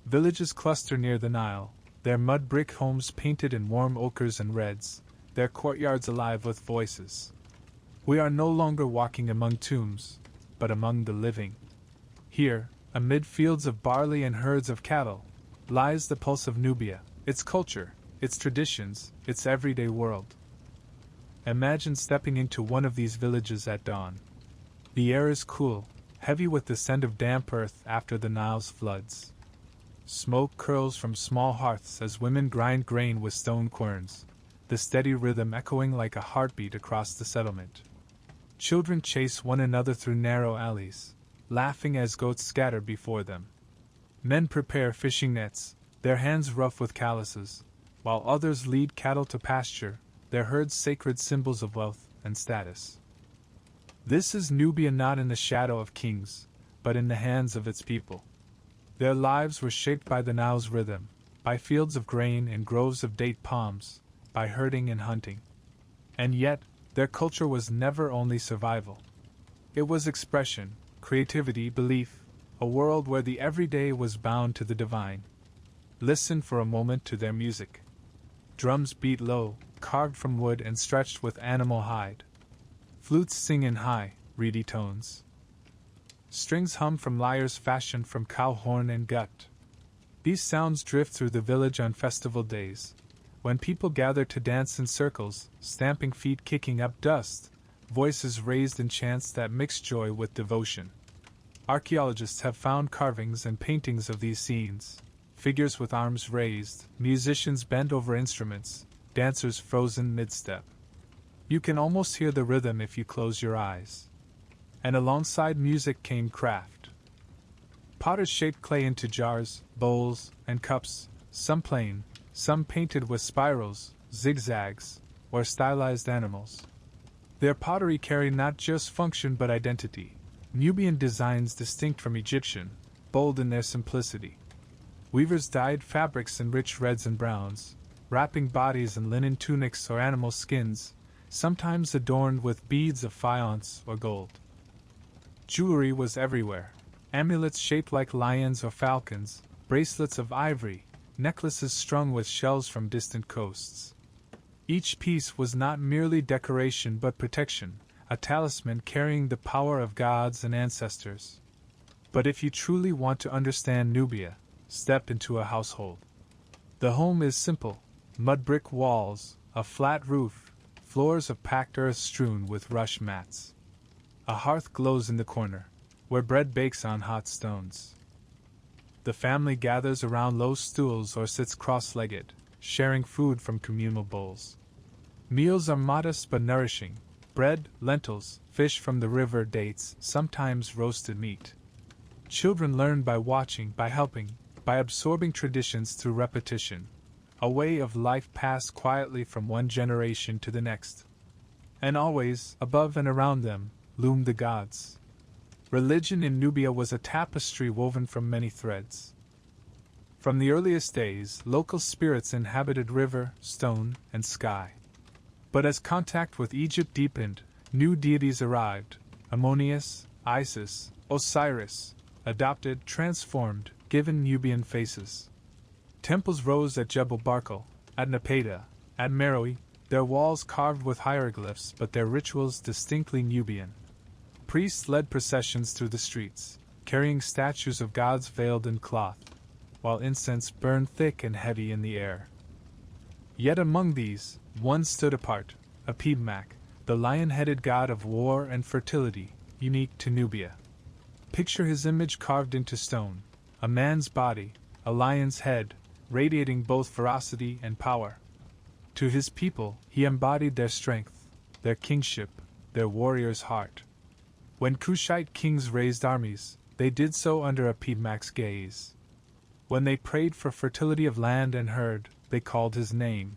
Villages cluster near the Nile, their mud brick homes painted in warm ochres and reds, their courtyards alive with voices. We are no longer walking among tombs, but among the living. Here, amid fields of barley and herds of cattle, lies the pulse of Nubia, its culture, its traditions, its everyday world. Imagine stepping into one of these villages at dawn. The air is cool, heavy with the scent of damp earth after the Nile's floods. Smoke curls from small hearths as women grind grain with stone querns, the steady rhythm echoing like a heartbeat across the settlement. Children chase one another through narrow alleys, laughing as goats scatter before them. Men prepare fishing nets, their hands rough with calluses, while others lead cattle to pasture, their herds sacred symbols of wealth and status. This is Nubia not in the shadow of kings, but in the hands of its people. Their lives were shaped by the Nile's rhythm, by fields of grain and groves of date palms, by herding and hunting. And yet, their culture was never only survival. It was expression, creativity, belief, a world where the everyday was bound to the divine. Listen for a moment to their music. Drums beat low, carved from wood and stretched with animal hide. Flutes sing in high, reedy tones. Strings hum from lyres fashioned from cow horn and gut. These sounds drift through the village on festival days, when people gather to dance in circles, stamping feet kicking up dust, voices raised in chants that mix joy with devotion. Archaeologists have found carvings and paintings of these scenes, figures with arms raised, musicians bent over instruments, dancers frozen mid-step. You can almost hear the rhythm if you close your eyes. And alongside music came craft. Potters shaped clay into jars, bowls, and cups, some plain, some painted with spirals, zigzags, or stylized animals. Their pottery carried not just function but identity. Nubian designs distinct from Egyptian, bold in their simplicity. Weavers dyed fabrics in rich reds and browns, wrapping bodies in linen tunics or animal skins, sometimes adorned with beads of faience or gold. Jewelry was everywhere. Amulets shaped like lions or falcons, bracelets of ivory, necklaces strung with shells from distant coasts. Each piece was not merely decoration but protection, a talisman carrying the power of gods and ancestors. But if you truly want to understand Nubia, step into a household. The home is simple: mud brick walls, a flat roof, floors of packed earth strewn with rush mats. A hearth glows in the corner, where bread bakes on hot stones. The family gathers around low stools or sits cross-legged, sharing food from communal bowls. Meals are modest but nourishing: bread, lentils, fish from the river, dates, sometimes roasted meat. Children learn by watching, by helping, by absorbing traditions through repetition, a way of life passed quietly from one generation to the next. And always, above and around them, loomed the gods. Religion in Nubia was a tapestry woven from many threads. From the earliest days, local spirits inhabited river, stone, and sky. But as contact with Egypt deepened, new deities arrived: Ammonius, Isis, Osiris, adopted, transformed, given Nubian faces. Temples rose at Jebel Barkal, at Napata, at Meroë, their walls carved with hieroglyphs but their rituals distinctly Nubian. Priests led processions through the streets, carrying statues of gods veiled in cloth, while incense burned thick and heavy in the air. Yet among these, one stood apart, Apibmak, the lion-headed god of war and fertility, unique to Nubia. Picture his image carved into stone: a man's body, a lion's head, radiating both ferocity and power. To his people, he embodied their strength, their kingship, their warrior's heart. When Kushite kings raised armies, they did so under Apibmak's gaze. When they prayed for fertility of land and herd, they called his name.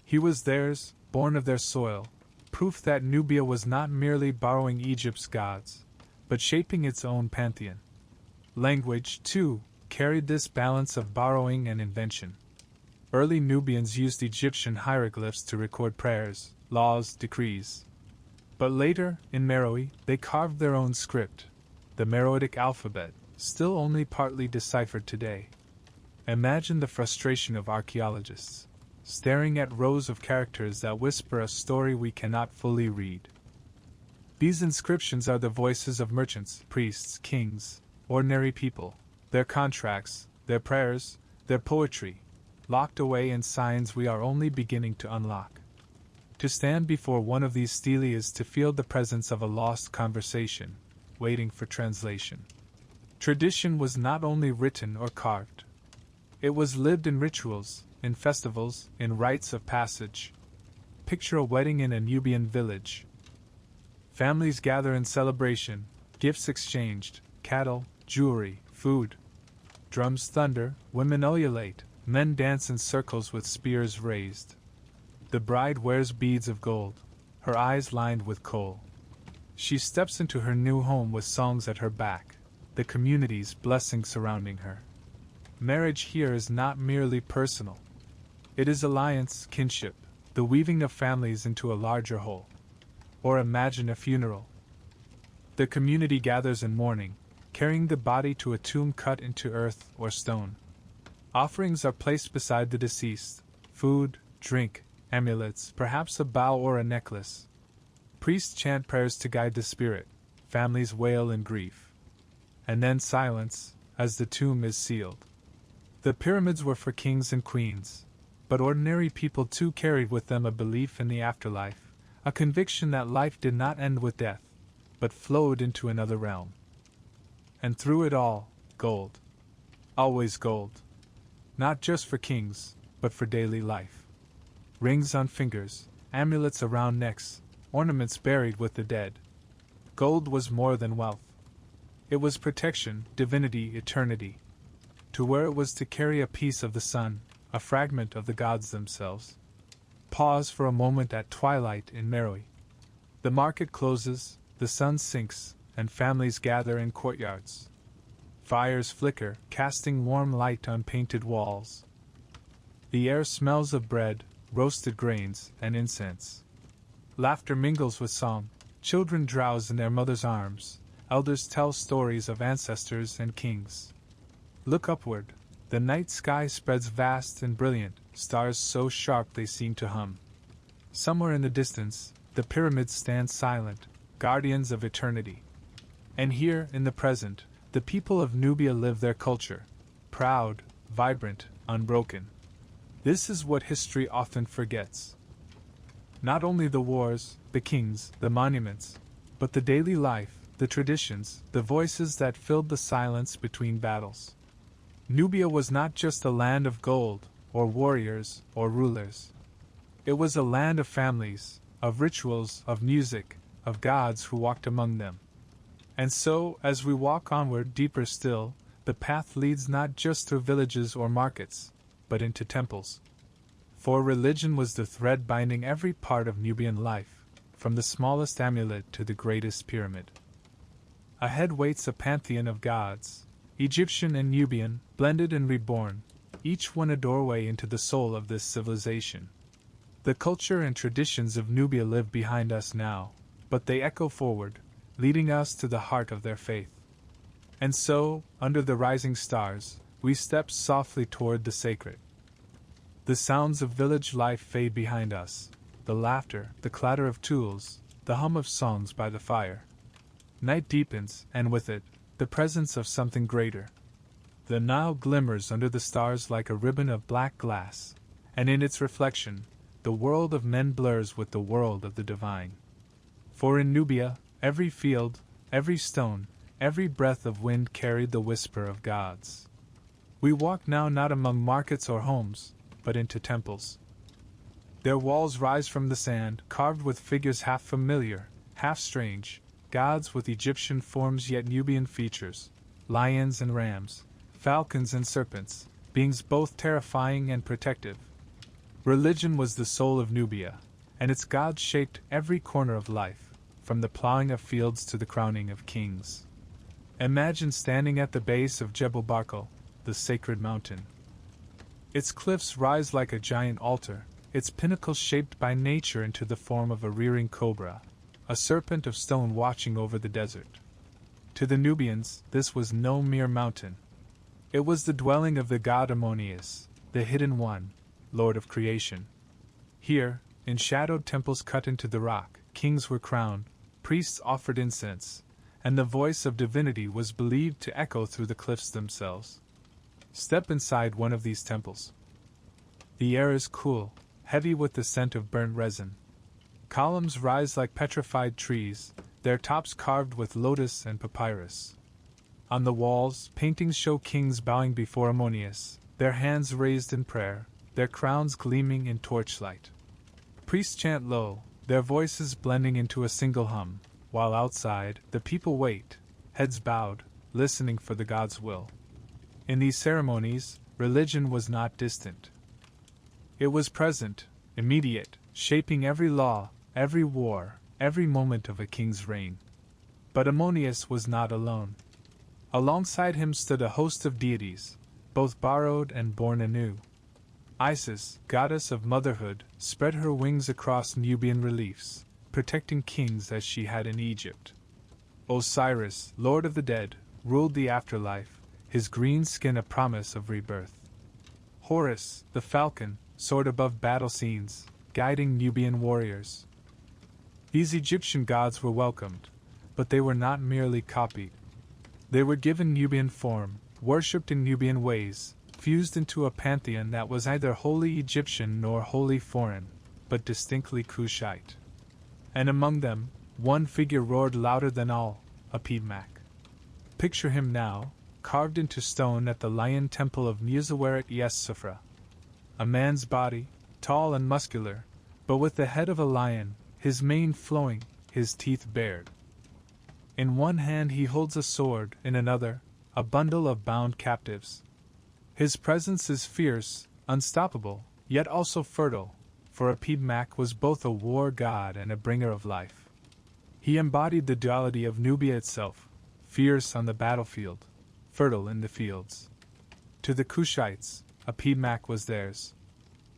He was theirs, born of their soil, proof that Nubia was not merely borrowing Egypt's gods, but shaping its own pantheon. Language, too, carried this balance of borrowing and invention. Early Nubians used Egyptian hieroglyphs to record prayers, laws, decrees. But later, in Meroë, they carved their own script, the Meroitic alphabet, still only partly deciphered today. Imagine the frustration of archaeologists, staring at rows of characters that whisper a story we cannot fully read. These inscriptions are the voices of merchants, priests, kings, ordinary people, their contracts, their prayers, their poetry, locked away in signs we are only beginning to unlock. To stand before one of these stelae is to feel the presence of a lost conversation, waiting for translation. Tradition was not only written or carved. It was lived in rituals, in festivals, in rites of passage. Picture a wedding in a Nubian village. Families gather in celebration, gifts exchanged, cattle, jewelry, food. Drums thunder, women ululate, men dance in circles with spears raised. The bride wears beads of gold, her eyes lined with kohl. She steps into her new home with songs at her back, the community's blessing surrounding her. Marriage here is not merely personal. It is alliance, kinship, the weaving of families into a larger whole. Or imagine a funeral. The community gathers in mourning, carrying the body to a tomb cut into earth or stone. Offerings are placed beside the deceased: food, drink, amulets, perhaps a bow or a necklace. Priests chant prayers to guide the spirit, families wail in grief. And then silence, as the tomb is sealed. The pyramids were for kings and queens, but ordinary people too carried with them a belief in the afterlife, a conviction that life did not end with death, but flowed into another realm. And through it all, gold. Always gold. Not just for kings, but for daily life. Rings on fingers, amulets around necks, ornaments buried with the dead. Gold was more than wealth. It was protection, divinity, eternity. To where it was to carry a piece of the sun, a fragment of the gods themselves. Pause for a moment at twilight in Meroë. The market closes, the sun sinks, and families gather in courtyards. Fires flicker, casting warm light on painted walls. The air smells of bread, roasted grains, and incense. Laughter mingles with song, children drowse in their mothers' arms, elders tell stories of ancestors and kings. Look upward, the night sky spreads vast and brilliant, stars so sharp they seem to hum. Somewhere in the distance, the pyramids stand silent, guardians of eternity. And here, in the present, the people of Nubia live their culture, proud, vibrant, unbroken. This is what history often forgets. Not only the wars, the kings, the monuments, but the daily life, the traditions, the voices that filled the silence between battles. Nubia was not just a land of gold, or warriors, or rulers. It was a land of families, of rituals, of music, of gods who walked among them. And so, as we walk onward deeper still, the path leads not just through villages or markets, but into temples. For religion was the thread binding every part of Nubian life, from the smallest amulet to the greatest pyramid. Ahead waits a pantheon of gods, Egyptian and Nubian, blended and reborn, each one a doorway into the soul of this civilization. The culture and traditions of Nubia live behind us now, but they echo forward, leading us to the heart of their faith. And so, under the rising stars, we step softly toward the sacred. The sounds of village life fade behind us, the laughter, the clatter of tools, the hum of songs by the fire. Night deepens, and with it, the presence of something greater. The Nile glimmers under the stars like a ribbon of black glass, and in its reflection, the world of men blurs with the world of the divine. For in Nubia, every field, every stone, every breath of wind carried the whisper of gods. We walk now not among markets or homes, but into temples. Their walls rise from the sand, carved with figures half familiar, half strange, gods with Egyptian forms yet Nubian features, lions and rams, falcons and serpents, beings both terrifying and protective. Religion was the soul of Nubia, and its gods shaped every corner of life, from the plowing of fields to the crowning of kings. Imagine standing at the base of Jebel Barkal, the sacred mountain. Its cliffs rise like a giant altar, its pinnacles shaped by nature into the form of a rearing cobra, a serpent of stone watching over the desert. To the Nubians, this was no mere mountain. It was the dwelling of the god Ammonius, the hidden one, Lord of creation. Here, in shadowed temples cut into the rock, kings were crowned, priests offered incense, and the voice of divinity was believed to echo through the cliffs themselves. Step inside one of these temples. The air is cool, heavy with the scent of burnt resin. Columns rise like petrified trees, their tops carved with lotus and papyrus. On the walls, paintings show kings bowing before Ammonius, their hands raised in prayer, their crowns gleaming in torchlight. Priests chant low, their voices blending into a single hum, while outside, the people wait, heads bowed, listening for the god's will. In these ceremonies, religion was not distant. It was present, immediate, shaping every law, every war, every moment of a king's reign. But Ammonius was not alone. Alongside him stood a host of deities, both borrowed and born anew. Isis, goddess of motherhood, spread her wings across Nubian reliefs, protecting kings as she had in Egypt. Osiris, Lord of the Dead, ruled the afterlife, his green skin a promise of rebirth. Horus, the falcon, soared above battle scenes, guiding Nubian warriors. These Egyptian gods were welcomed, but they were not merely copied. They were given Nubian form, worshipped in Nubian ways, fused into a pantheon that was neither wholly Egyptian nor wholly foreign, but distinctly Kushite. And among them, one figure roared louder than all, Apidmak. Picture him now, carved into stone at the lion temple of Meroitic Sufra. A man's body, tall and muscular, but with the head of a lion, his mane flowing, his teeth bared. In one hand he holds a sword, in another, a bundle of bound captives. His presence is fierce, unstoppable, yet also fertile, for Apidmak was both a war god and a bringer of life. He embodied the duality of Nubia itself, fierce on the battlefield, fertile in the fields. To the Kushites, Apidmak was theirs.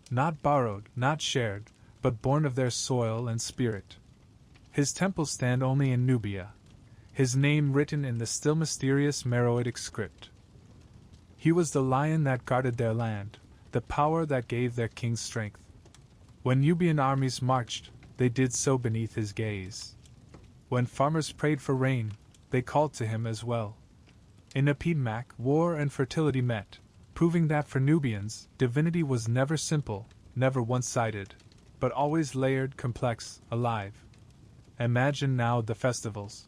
Not borrowed, not shared, but born of their soil and spirit. His temples stand only in Nubia, his name written in the still mysterious Meroitic script. He was the lion that guarded their land, the power that gave their king strength. When Nubian armies marched, they did so beneath his gaze. When farmers prayed for rain, they called to him as well. In Apidmak, war and fertility met, proving that for Nubians, divinity was never simple, never one-sided, but always layered, complex, alive. Imagine now the festivals.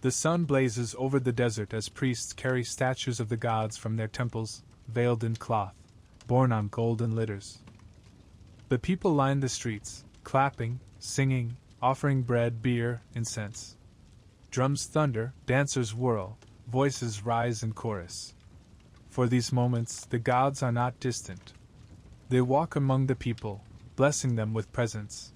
The sun blazes over the desert as priests carry statues of the gods from their temples, veiled in cloth, borne on golden litters. The people line the streets, clapping, singing, offering bread, beer, incense. Drums thunder, dancers whirl, voices rise in chorus. For these moments, the gods are not distant. They walk among the people, blessing them with presents.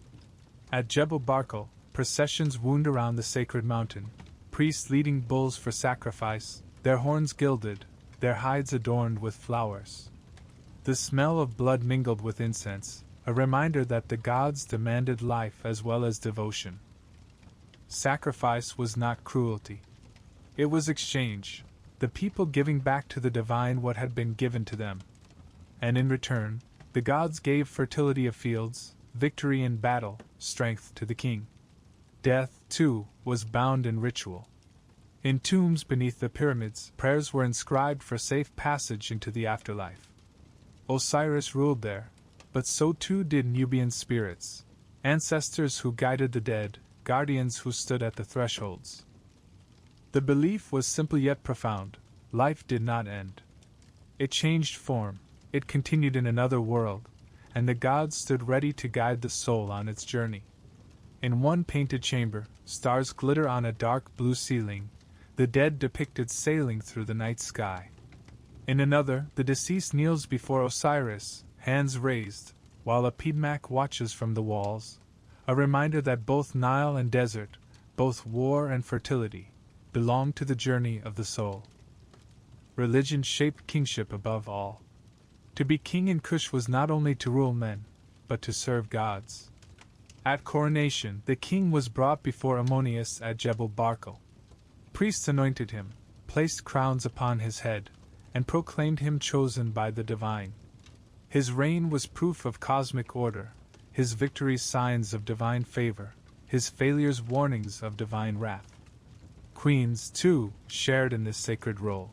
At Jebel Barkal, processions wound around the sacred mountain, priests leading bulls for sacrifice, their horns gilded, their hides adorned with flowers. The smell of blood mingled with incense, a reminder that the gods demanded life as well as devotion. Sacrifice was not cruelty. It was exchange, the people giving back to the divine what had been given to them. And in return, the gods gave fertility of fields, victory in battle, strength to the king. Death, too, was bound in ritual. In tombs beneath the pyramids, prayers were inscribed for safe passage into the afterlife. Osiris ruled there, but so too did Nubian spirits, ancestors who guided the dead, guardians who stood at the thresholds. The belief was simple yet profound: life did not end. It changed form, it continued in another world, and the gods stood ready to guide the soul on its journey. In one painted chamber, stars glitter on a dark blue ceiling, the dead depicted sailing through the night sky. In another, the deceased kneels before Osiris, hands raised, while Apidmak watches from the walls, a reminder that both Nile and desert, both war and fertility, belong to the journey of the soul. Religion shaped kingship above all. To be king in Kush was not only to rule men, but to serve gods. At coronation, the king was brought before Ammonius at Jebel Barkal. Priests anointed him, placed crowns upon his head, and proclaimed him chosen by the divine. His reign was proof of cosmic order, his victories signs of divine favor, his failures warnings of divine wrath. Queens, too, shared in this sacred role.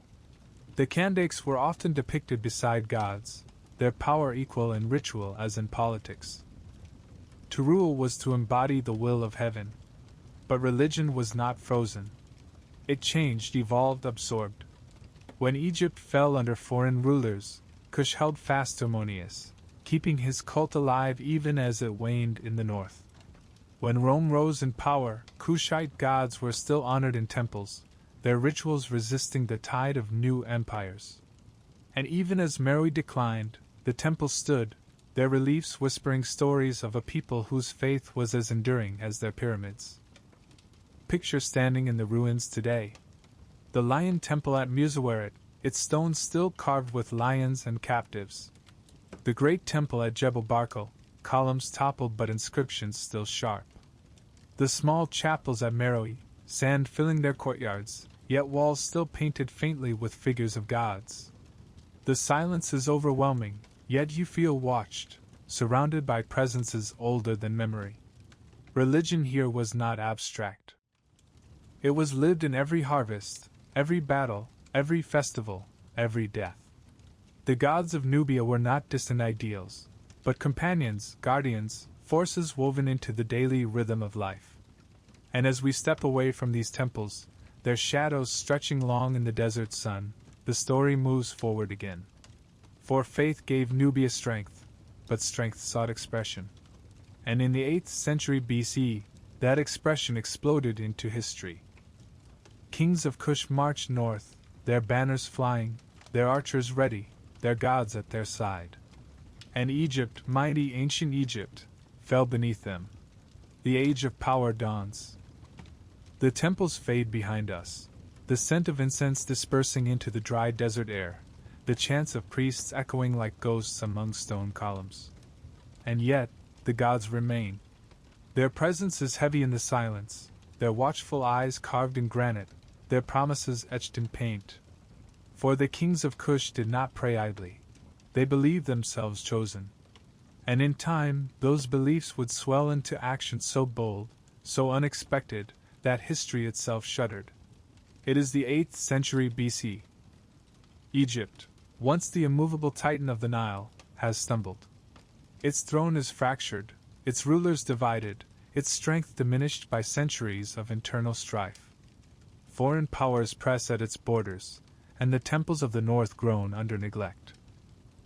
The Kandakes were often depicted beside gods, their power equal in ritual as in politics. To rule was to embody the will of heaven. But religion was not frozen. It changed, evolved, absorbed. When Egypt fell under foreign rulers, Kush held fast to Ammonius, keeping his cult alive even as it waned in the north. When Rome rose in power, Kushite gods were still honored in temples, their rituals resisting the tide of new empires. And even as Meroë declined, the temples stood, their reliefs whispering stories of a people whose faith was as enduring as their pyramids. Picture standing in the ruins today. The Lion Temple at Meroë, its stones still carved with lions and captives. The great temple at Jebel Barkal, columns toppled but inscriptions still sharp. The small chapels at Meroë, sand filling their courtyards, yet walls still painted faintly with figures of gods. The silence is overwhelming, yet you feel watched, surrounded by presences older than memory. Religion here was not abstract. It was lived in every harvest, every battle, every festival, every death. The gods of Nubia were not distant ideals, but companions, guardians, forces woven into the daily rhythm of life. And as we step away from these temples, their shadows stretching long in the desert sun, the story moves forward again. For faith gave Nubia strength, but strength sought expression. And in the 8th century BC, that expression exploded into history. Kings of Kush marched north, their banners flying, their archers ready, their gods at their side. And Egypt, mighty ancient Egypt, fell beneath them. The age of power dawns. The temples fade behind us, the scent of incense dispersing into the dry desert air, the chants of priests echoing like ghosts among stone columns. And yet, the gods remain. Their presence is heavy in the silence, their watchful eyes carved in granite, their promises etched in paint. For the kings of Kush did not pray idly. They believed themselves chosen. And in time, those beliefs would swell into action so bold, so unexpected, that history itself shuddered. It is the 8th century BC. Egypt, once the immovable titan of the Nile, has stumbled. Its throne is fractured, its rulers divided, its strength diminished by centuries of internal strife. Foreign powers press at its borders, and the temples of the north groan under neglect.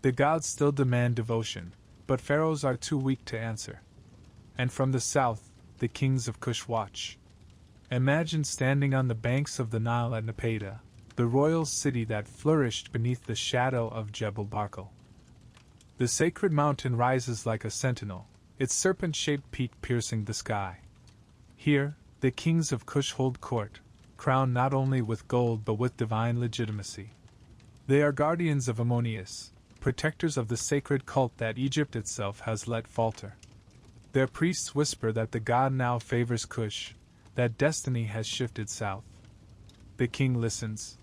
The gods still demand devotion, but pharaohs are too weak to answer. And from the south, the kings of Kush watch. Imagine standing on the banks of the Nile at Napata, the royal city that flourished beneath the shadow of Jebel Barkal. The sacred mountain rises like a sentinel, its serpent-shaped peak piercing the sky. Here, the kings of Kush hold court, crowned not only with gold but with divine legitimacy. They are guardians of Ammonius, protectors of the sacred cult that Egypt itself has let falter. Their priests whisper that the god now favors Kush, that destiny has shifted south. The king listens.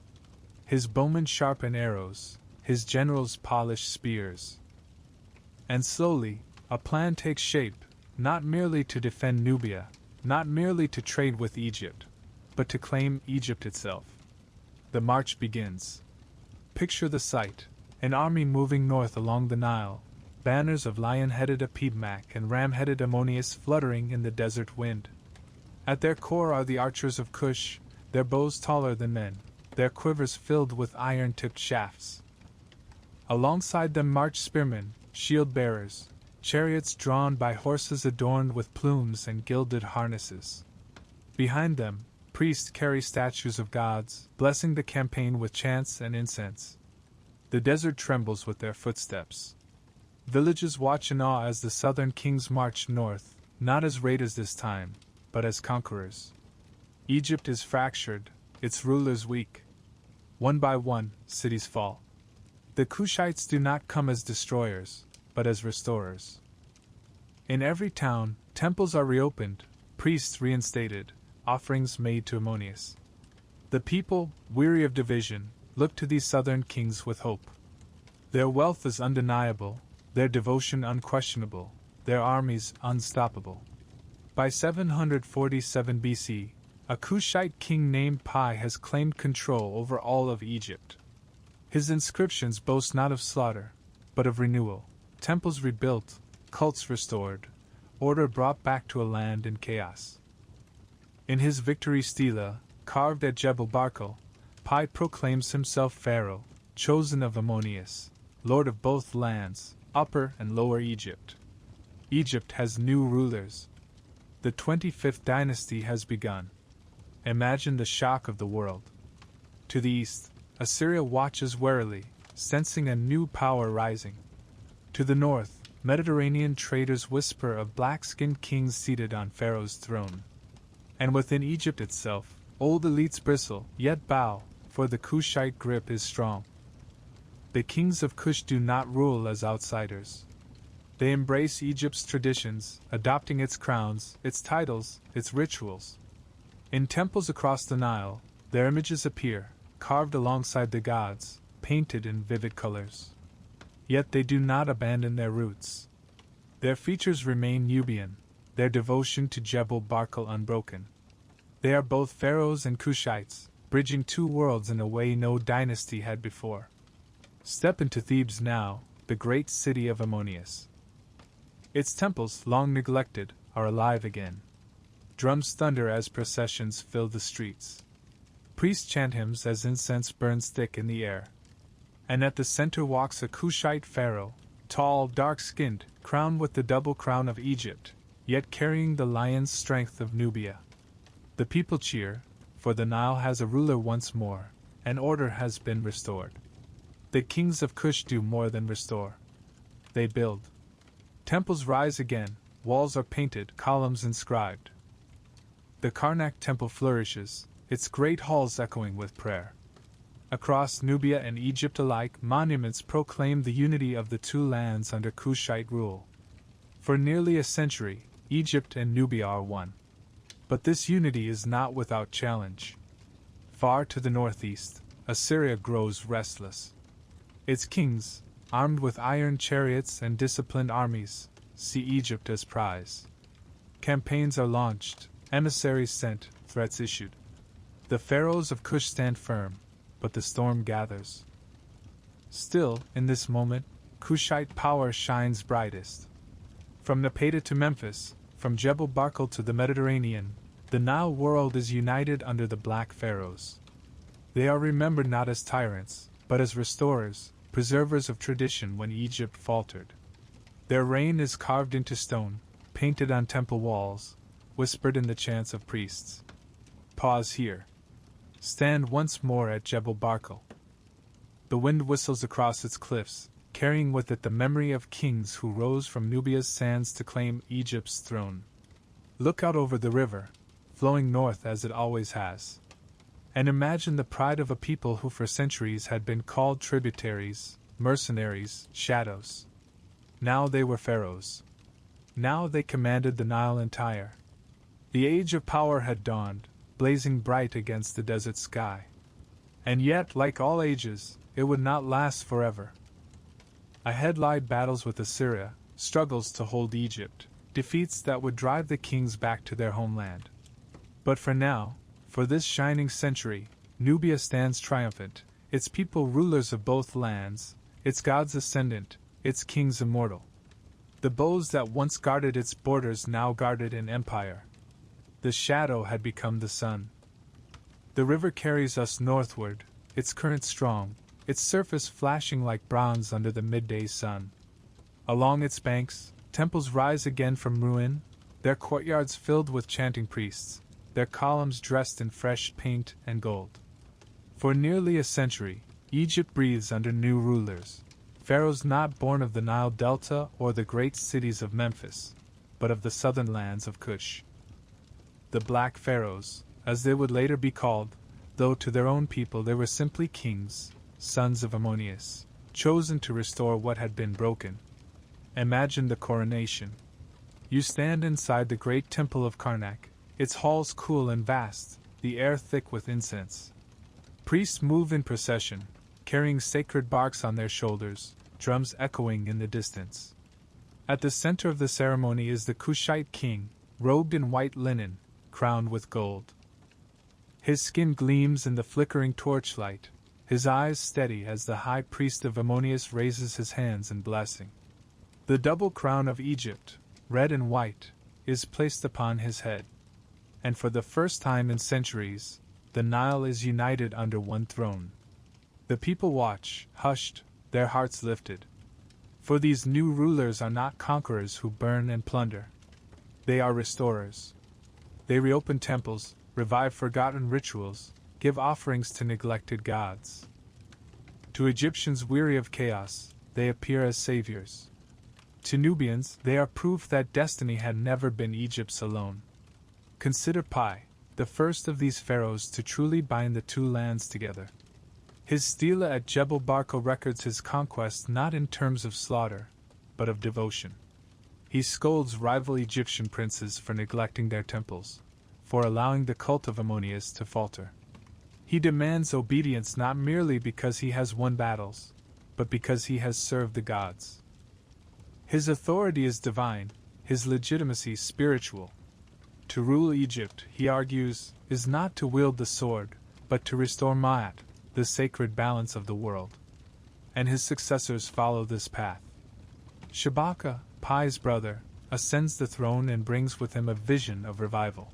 His bowmen sharpen arrows, his generals polish spears. And slowly, a plan takes shape, not merely to defend Nubia, not merely to trade with Egypt, but to claim Egypt itself. The march begins. Picture the sight, an army moving north along the Nile, banners of lion-headed Apidmak and ram-headed Ammonius fluttering in the desert wind. At their core are the archers of Kush, their bows taller than men, their quivers filled with iron-tipped shafts. Alongside them march spearmen, shield-bearers, chariots drawn by horses adorned with plumes and gilded harnesses. Behind them, priests carry statues of gods, blessing the campaign with chants and incense. The desert trembles with their footsteps. Villages watch in awe as the southern kings march north, not as raiders this time, but as conquerors. Egypt is fractured, its rulers weak. One by one, cities fall. The Kushites do not come as destroyers, but as restorers. In every town, temples are reopened, priests reinstated, offerings made to Ammonius. The people, weary of division, look to these southern kings with hope. Their wealth is undeniable, their devotion unquestionable, their armies unstoppable. By 747 BC, a Kushite king named Pi has claimed control over all of Egypt. His inscriptions boast not of slaughter, but of renewal, temples rebuilt, cults restored, order brought back to a land in chaos. In his victory stela, carved at Jebel Barkal, Pi proclaims himself pharaoh, chosen of Ammonius, lord of both lands, Upper and Lower Egypt. Egypt has new rulers. The 25th dynasty has begun. Imagine the shock of the world. To the east, Assyria watches warily, sensing a new power rising. To the north, Mediterranean traders whisper of black-skinned kings seated on Pharaoh's throne. And within Egypt itself, old elites bristle, yet bow, for the Kushite grip is strong. The kings of Kush do not rule as outsiders. They embrace Egypt's traditions, adopting its crowns, its titles, its rituals. In temples across the Nile, their images appear, carved alongside the gods, painted in vivid colors. Yet they do not abandon their roots. Their features remain Nubian, their devotion to Jebel Barkal unbroken. They are both pharaohs and Kushites, bridging two worlds in a way no dynasty had before. Step into Thebes now, the great city of Ammonius. Its temples, long neglected, are alive again. Drums thunder as processions fill the streets. Priests chant hymns as incense burns thick in the air. And at the center walks a Kushite pharaoh, tall, dark-skinned, crowned with the double crown of Egypt, yet carrying the lion's strength of Nubia. The people cheer, for the Nile has a ruler once more, and order has been restored. The kings of Kush do more than restore. They build. Temples rise again, walls are painted, columns inscribed. The Karnak temple flourishes, its great halls echoing with prayer. Across Nubia and Egypt alike, monuments proclaim the unity of the two lands under Kushite rule. For nearly a century, Egypt and Nubia are one. But this unity is not without challenge. Far to the northeast, Assyria grows restless. Its kings, armed with iron chariots and disciplined armies, see Egypt as prize. Campaigns are launched, emissaries sent, threats issued. The pharaohs of Kush stand firm, but the storm gathers. Still, in this moment, Kushite power shines brightest. From Napata to Memphis, from Jebel Barkal to the Mediterranean, the Nile world is united under the Black Pharaohs. They are remembered not as tyrants, but as restorers, preservers of tradition when Egypt faltered. Their reign is carved into stone, painted on temple walls, whispered in the chants of priests. Pause here. Stand once more at Jebel Barkal. The wind whistles across its cliffs, carrying with it the memory of kings who rose from Nubia's sands to claim Egypt's throne. Look out over the river, flowing north as it always has. And imagine the pride of a people who for centuries had been called tributaries, mercenaries, shadows. Now they were pharaohs. Now they commanded the Nile entire. The age of power had dawned, blazing bright against the desert sky. And yet, like all ages, it would not last forever. Ahead lied battles with Assyria, struggles to hold Egypt, defeats that would drive the kings back to their homeland. But for now, for this shining century, Nubia stands triumphant, its people rulers of both lands, its gods ascendant, its kings immortal. The bows that once guarded its borders now guarded an empire. The shadow had become the sun. The river carries us northward, its current strong, its surface flashing like bronze under the midday sun. Along its banks, temples rise again from ruin, their courtyards filled with chanting priests, their columns dressed in fresh paint and gold. For nearly a century, Egypt breathes under new rulers, pharaohs not born of the Nile Delta or the great cities of Memphis, but of the southern lands of Kush. The Black Pharaohs, as they would later be called, though to their own people they were simply kings, sons of Ammonius, chosen to restore what had been broken. Imagine the coronation. You stand inside the great temple of Karnak, its halls cool and vast, the air thick with incense. Priests move in procession, carrying sacred barks on their shoulders, drums echoing in the distance. At the center of the ceremony is the Kushite king, robed in white linen, crowned with gold. His skin gleams in the flickering torchlight, his eyes steady as the high priest of Ammonius raises his hands in blessing. The double crown of Egypt, red and white, is placed upon his head. And for the first time in centuries, the Nile is united under one throne. The people watch, hushed, their hearts lifted. For these new rulers are not conquerors who burn and plunder. They are restorers. They reopen temples, revive forgotten rituals, give offerings to neglected gods. To Egyptians weary of chaos, they appear as saviors. To Nubians, they are proof that destiny had never been Egypt's alone. Consider Pi, the first of these pharaohs to truly bind the two lands together. His stela at Jebel Barkal records his conquest not in terms of slaughter, but of devotion. He scolds rival Egyptian princes for neglecting their temples, for allowing the cult of Ammonius to falter. He demands obedience not merely because he has won battles, but because he has served the gods. His authority is divine, his legitimacy spiritual. To rule Egypt, he argues, is not to wield the sword, but to restore Ma'at, the sacred balance of the world. And his successors follow this path. Shabaka, Pi's brother, ascends the throne and brings with him a vision of revival.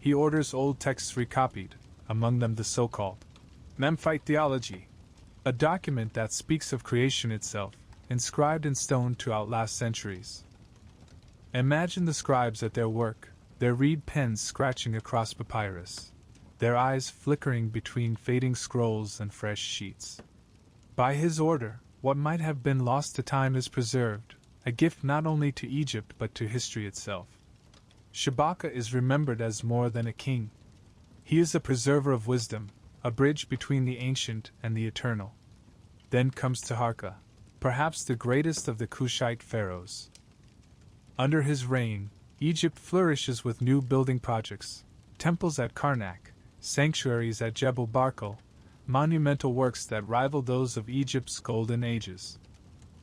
He orders old texts recopied, among them the so-called Memphite theology, a document that speaks of creation itself, inscribed in stone to outlast centuries. Imagine the scribes at their work, their reed pens scratching across papyrus, their eyes flickering between fading scrolls and fresh sheets. By his order, what might have been lost to time is preserved, a gift not only to Egypt but to history itself. Shabaka is remembered as more than a king. He is a preserver of wisdom, a bridge between the ancient and the eternal. Then comes Taharka, perhaps the greatest of the Kushite pharaohs. Under his reign, Egypt flourishes with new building projects, temples at Karnak, sanctuaries at Jebel Barkal, monumental works that rival those of Egypt's golden ages.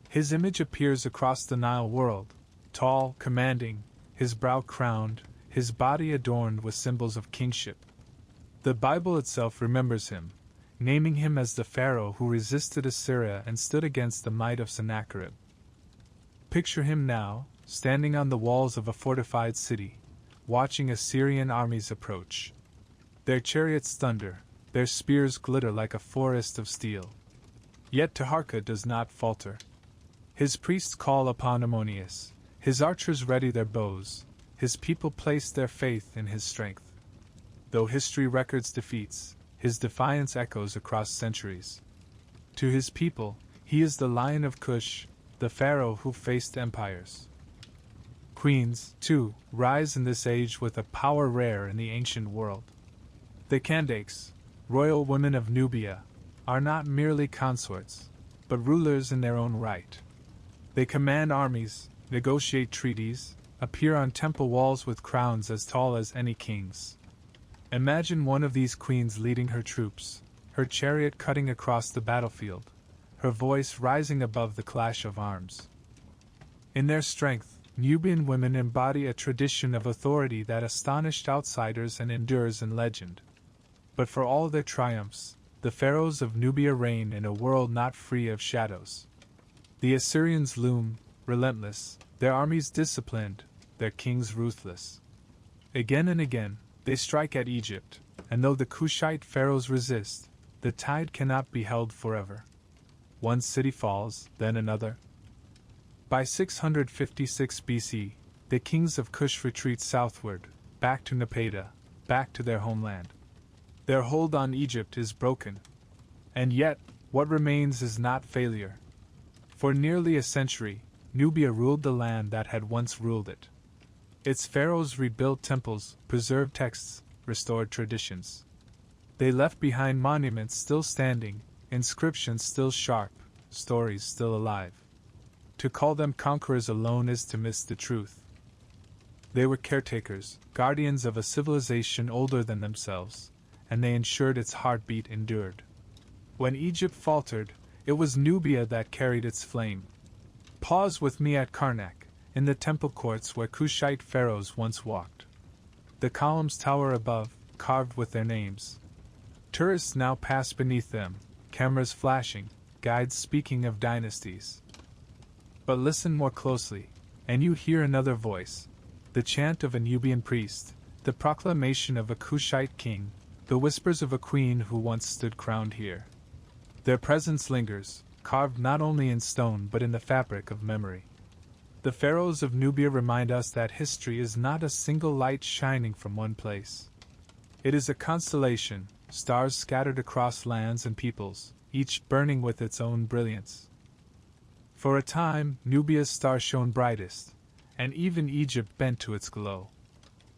His image appears across the Nile world, tall, commanding, his brow crowned, his body adorned with symbols of kingship. The Bible itself remembers him, naming him as the pharaoh who resisted Assyria and stood against the might of Sennacherib. Picture him now, standing on the walls of a fortified city, watching Assyrian armies approach. Their chariots thunder, their spears glitter like a forest of steel. Yet Taharka does not falter. His priests call upon Ammonius, his archers ready their bows, his people place their faith in his strength. Though history records defeats, his defiance echoes across centuries. To his people, he is the Lion of Kush, the pharaoh who faced empires. Queens, too, rise in this age with a power rare in the ancient world. The Kandakes, royal women of Nubia, are not merely consorts, but rulers in their own right. They command armies, negotiate treaties, appear on temple walls with crowns as tall as any king's. Imagine one of these queens leading her troops, her chariot cutting across the battlefield, her voice rising above the clash of arms. In their strength, Nubian women embody a tradition of authority that astonished outsiders and endures in legend. But for all their triumphs, the pharaohs of Nubia reign in a world not free of shadows. The Assyrians loom, relentless, their armies disciplined, their kings ruthless. Again and again, they strike at Egypt, and though the Kushite pharaohs resist, the tide cannot be held forever. One city falls, then another. By 656 BC, the kings of Kush retreat southward, back to Napata, back to their homeland. Their hold on Egypt is broken. And yet, what remains is not failure. For nearly a century, Nubia ruled the land that had once ruled it. Its pharaohs rebuilt temples, preserved texts, restored traditions. They left behind monuments still standing, inscriptions still sharp, stories still alive. To call them conquerors alone is to miss the truth. They were caretakers, guardians of a civilization older than themselves, and they ensured its heartbeat endured. When Egypt faltered, it was Nubia that carried its flame. Pause with me at Karnak, in the temple courts where Kushite pharaohs once walked. The columns tower above, carved with their names. Tourists now pass beneath them, cameras flashing, guides speaking of dynasties. But listen more closely, and you hear another voice, the chant of a Nubian priest, the proclamation of a Kushite king, the whispers of a queen who once stood crowned here. Their presence lingers, carved not only in stone but in the fabric of memory. The pharaohs of Nubia remind us that history is not a single light shining from one place. It is a constellation, stars scattered across lands and peoples, each burning with its own brilliance. For a time, Nubia's star shone brightest, and even Egypt bent to its glow.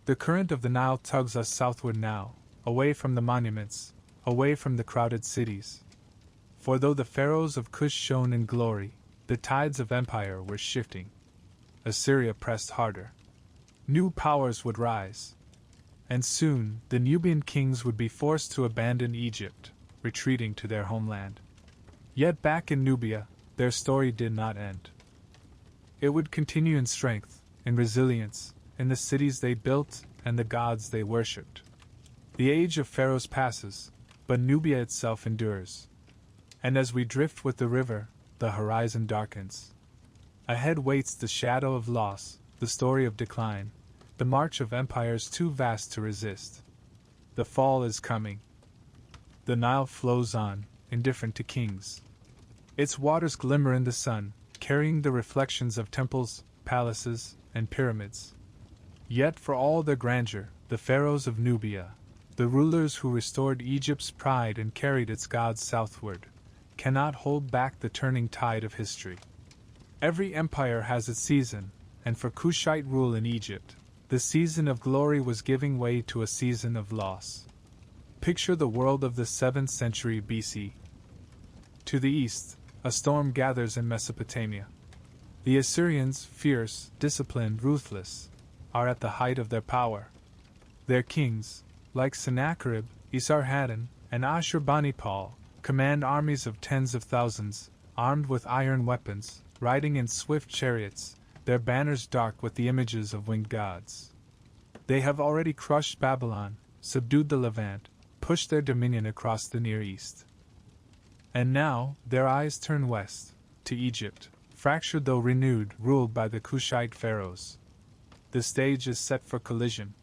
The current of the Nile tugs us southward now, away from the monuments, away from the crowded cities. For though the pharaohs of Kush shone in glory, the tides of empire were shifting. Assyria pressed harder. New powers would rise. and soon the Nubian kings would be forced to abandon Egypt, retreating to their homeland. Yet back in Nubia, their story did not end. It would continue in strength, in resilience, in the cities they built and the gods they worshipped. The age of pharaohs passes, but Nubia itself endures. And as we drift with the river, the horizon darkens. Ahead waits the shadow of loss, the story of decline, the march of empires too vast to resist. The fall is coming. The Nile flows on, indifferent to kings. Its waters glimmer in the sun, carrying the reflections of temples, palaces, and pyramids. Yet for all their grandeur, the pharaohs of Nubia, the rulers who restored Egypt's pride and carried its gods southward, cannot hold back the turning tide of history. Every empire has its season, and for Kushite rule in Egypt, the season of glory was giving way to a season of loss. Picture the world of the 7th century BC. To the east, a storm gathers in Mesopotamia. The Assyrians, fierce, disciplined, ruthless, are at the height of their power. Their kings, like Sennacherib, Esarhaddon, and Ashurbanipal, command armies of tens of thousands, armed with iron weapons, riding in swift chariots, their banners dark with the images of winged gods. They have already crushed Babylon, subdued the Levant, pushed their dominion across the Near East. And now, their eyes turn west, to Egypt, fractured though renewed, ruled by the Kushite pharaohs. The stage is set for collision.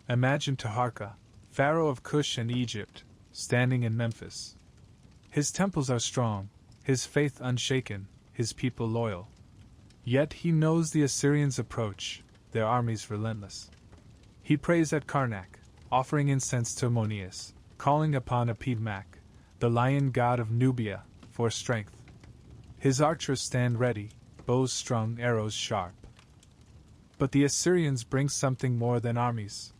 Imagine Taharka, pharaoh of Kush and Egypt, standing in Memphis. His temples are strong, his faith unshaken, his people loyal. Yet he knows the Assyrians' approach, their armies relentless. He prays at Karnak, offering incense to Ammonius, calling upon Apidmak, the lion god of Nubia, for strength. His archers stand ready, bows strung, arrows sharp. But the Assyrians bring something more than armies.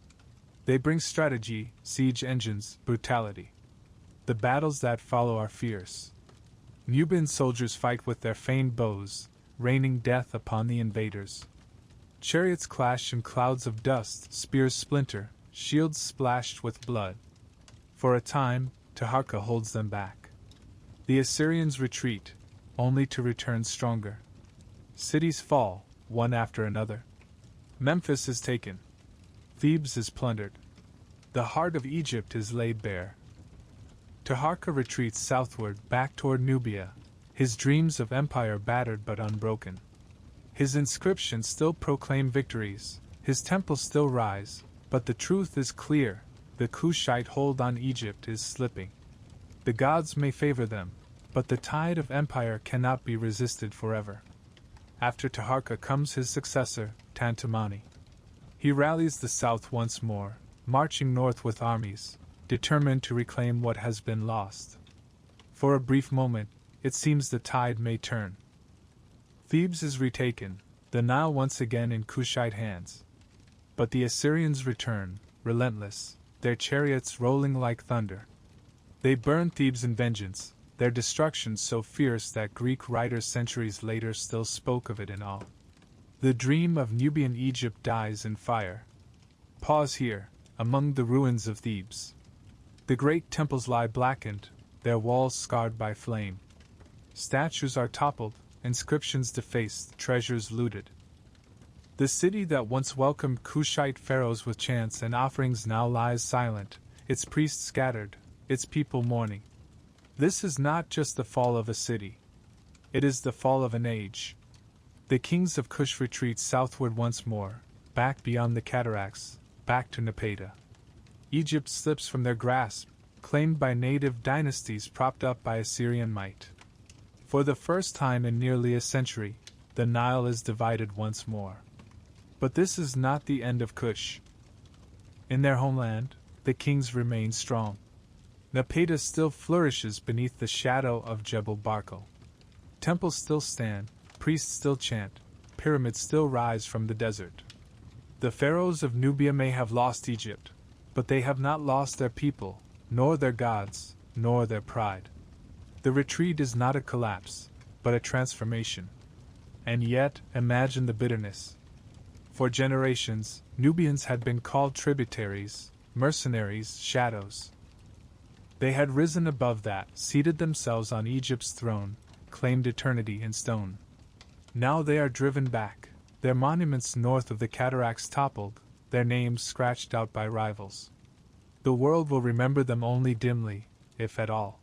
They bring strategy, siege engines, brutality. The battles that follow are fierce. Nubian soldiers fight with their feigned bows, raining death upon the invaders. Chariots clash in clouds of dust, spears splinter, shields splashed with blood. For a time, Taharka holds them back. The Assyrians retreat, only to return stronger. Cities fall, one after another. Memphis is taken. Thebes is plundered. The heart of Egypt is laid bare. Taharka retreats southward, back toward Nubia, his dreams of empire battered but unbroken. His inscriptions still proclaim victories, his temples still rise, but the truth is clear, the Kushite hold on Egypt is slipping. The gods may favor them, but the tide of empire cannot be resisted forever. After Taharka comes his successor, Tantamani. He rallies the south once more, marching north with armies, determined to reclaim what has been lost. For a brief moment, it seems the tide may turn. Thebes is retaken, the Nile once again in Kushite hands. But the Assyrians return, relentless, their chariots rolling like thunder. They burn Thebes in vengeance, their destruction so fierce that Greek writers centuries later still spoke of it in awe. The dream of Nubian Egypt dies in fire. Pause here, among the ruins of Thebes. The great temples lie blackened, their walls scarred by flame. Statues are toppled, inscriptions defaced, treasures looted. The city that once welcomed Kushite pharaohs with chants and offerings now lies silent, its priests scattered, its people mourning. This is not just the fall of a city. It is the fall of an age. The kings of Kush retreat southward once more, back beyond the cataracts, back to Napata. Egypt slips from their grasp, claimed by native dynasties propped up by Assyrian might. For the first time in nearly a century, the Nile is divided once more. But this is not the end of Kush. In their homeland, the kings remain strong. Napata still flourishes beneath the shadow of Jebel Barkal. Temples still stand, priests still chant, pyramids still rise from the desert. The pharaohs of Nubia may have lost Egypt, but they have not lost their people, nor their gods, nor their pride. The retreat is not a collapse, but a transformation. And yet, imagine the bitterness. For generations, Nubians had been called tributaries, mercenaries, shadows. They had risen above that, seated themselves on Egypt's throne, claimed eternity in stone. Now they are driven back, their monuments north of the cataracts toppled, their names scratched out by rivals. The world will remember them only dimly, if at all.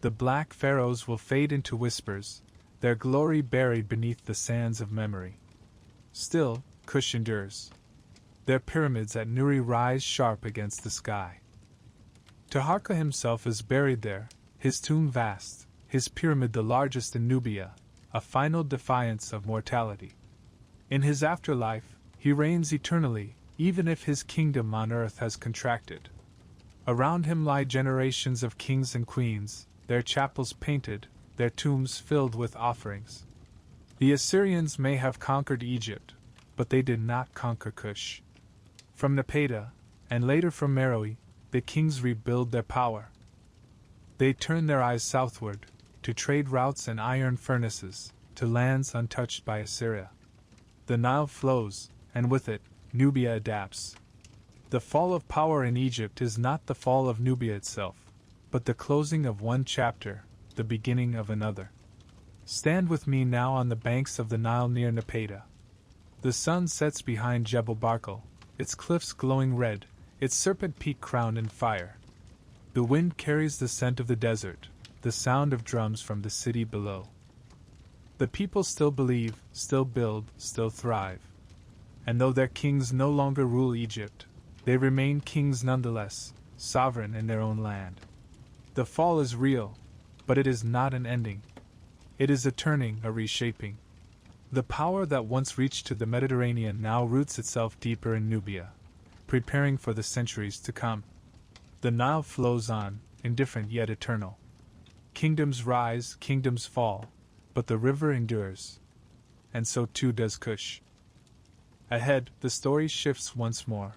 The Black Pharaohs will fade into whispers, their glory buried beneath the sands of memory. Still, Kush endures. Their pyramids at Nuri rise sharp against the sky. Taharqa himself is buried there, his tomb vast, his pyramid the largest in Nubia, a final defiance of mortality. In his afterlife, he reigns eternally, even if his kingdom on earth has contracted. Around him lie generations of kings and queens, their chapels painted, their tombs filled with offerings. The Assyrians may have conquered Egypt, but they did not conquer Kush. From Napata, and later from Meroë, the kings rebuild their power. They turn their eyes southward, to trade routes and iron furnaces, to lands untouched by Assyria. The Nile flows, and with it, Nubia adapts. The fall of power in Egypt is not the fall of Nubia itself, but the closing of one chapter, the beginning of another. Stand with me now on the banks of the Nile near Napata. The sun sets behind Jebel Barkal, its cliffs glowing red, its serpent peak crowned in fire. The wind carries the scent of the desert, the sound of drums from the city below. The people still believe, still build, still thrive. And though their kings no longer rule Egypt, they remain kings nonetheless, sovereign in their own land. The fall is real, but it is not an ending. It is a turning, a reshaping. The power that once reached to the Mediterranean now roots itself deeper in Nubia, preparing for the centuries to come. The Nile flows on, indifferent yet eternal. Kingdoms rise, kingdoms fall, but the river endures. And so too does Kush. Ahead, the story shifts once more.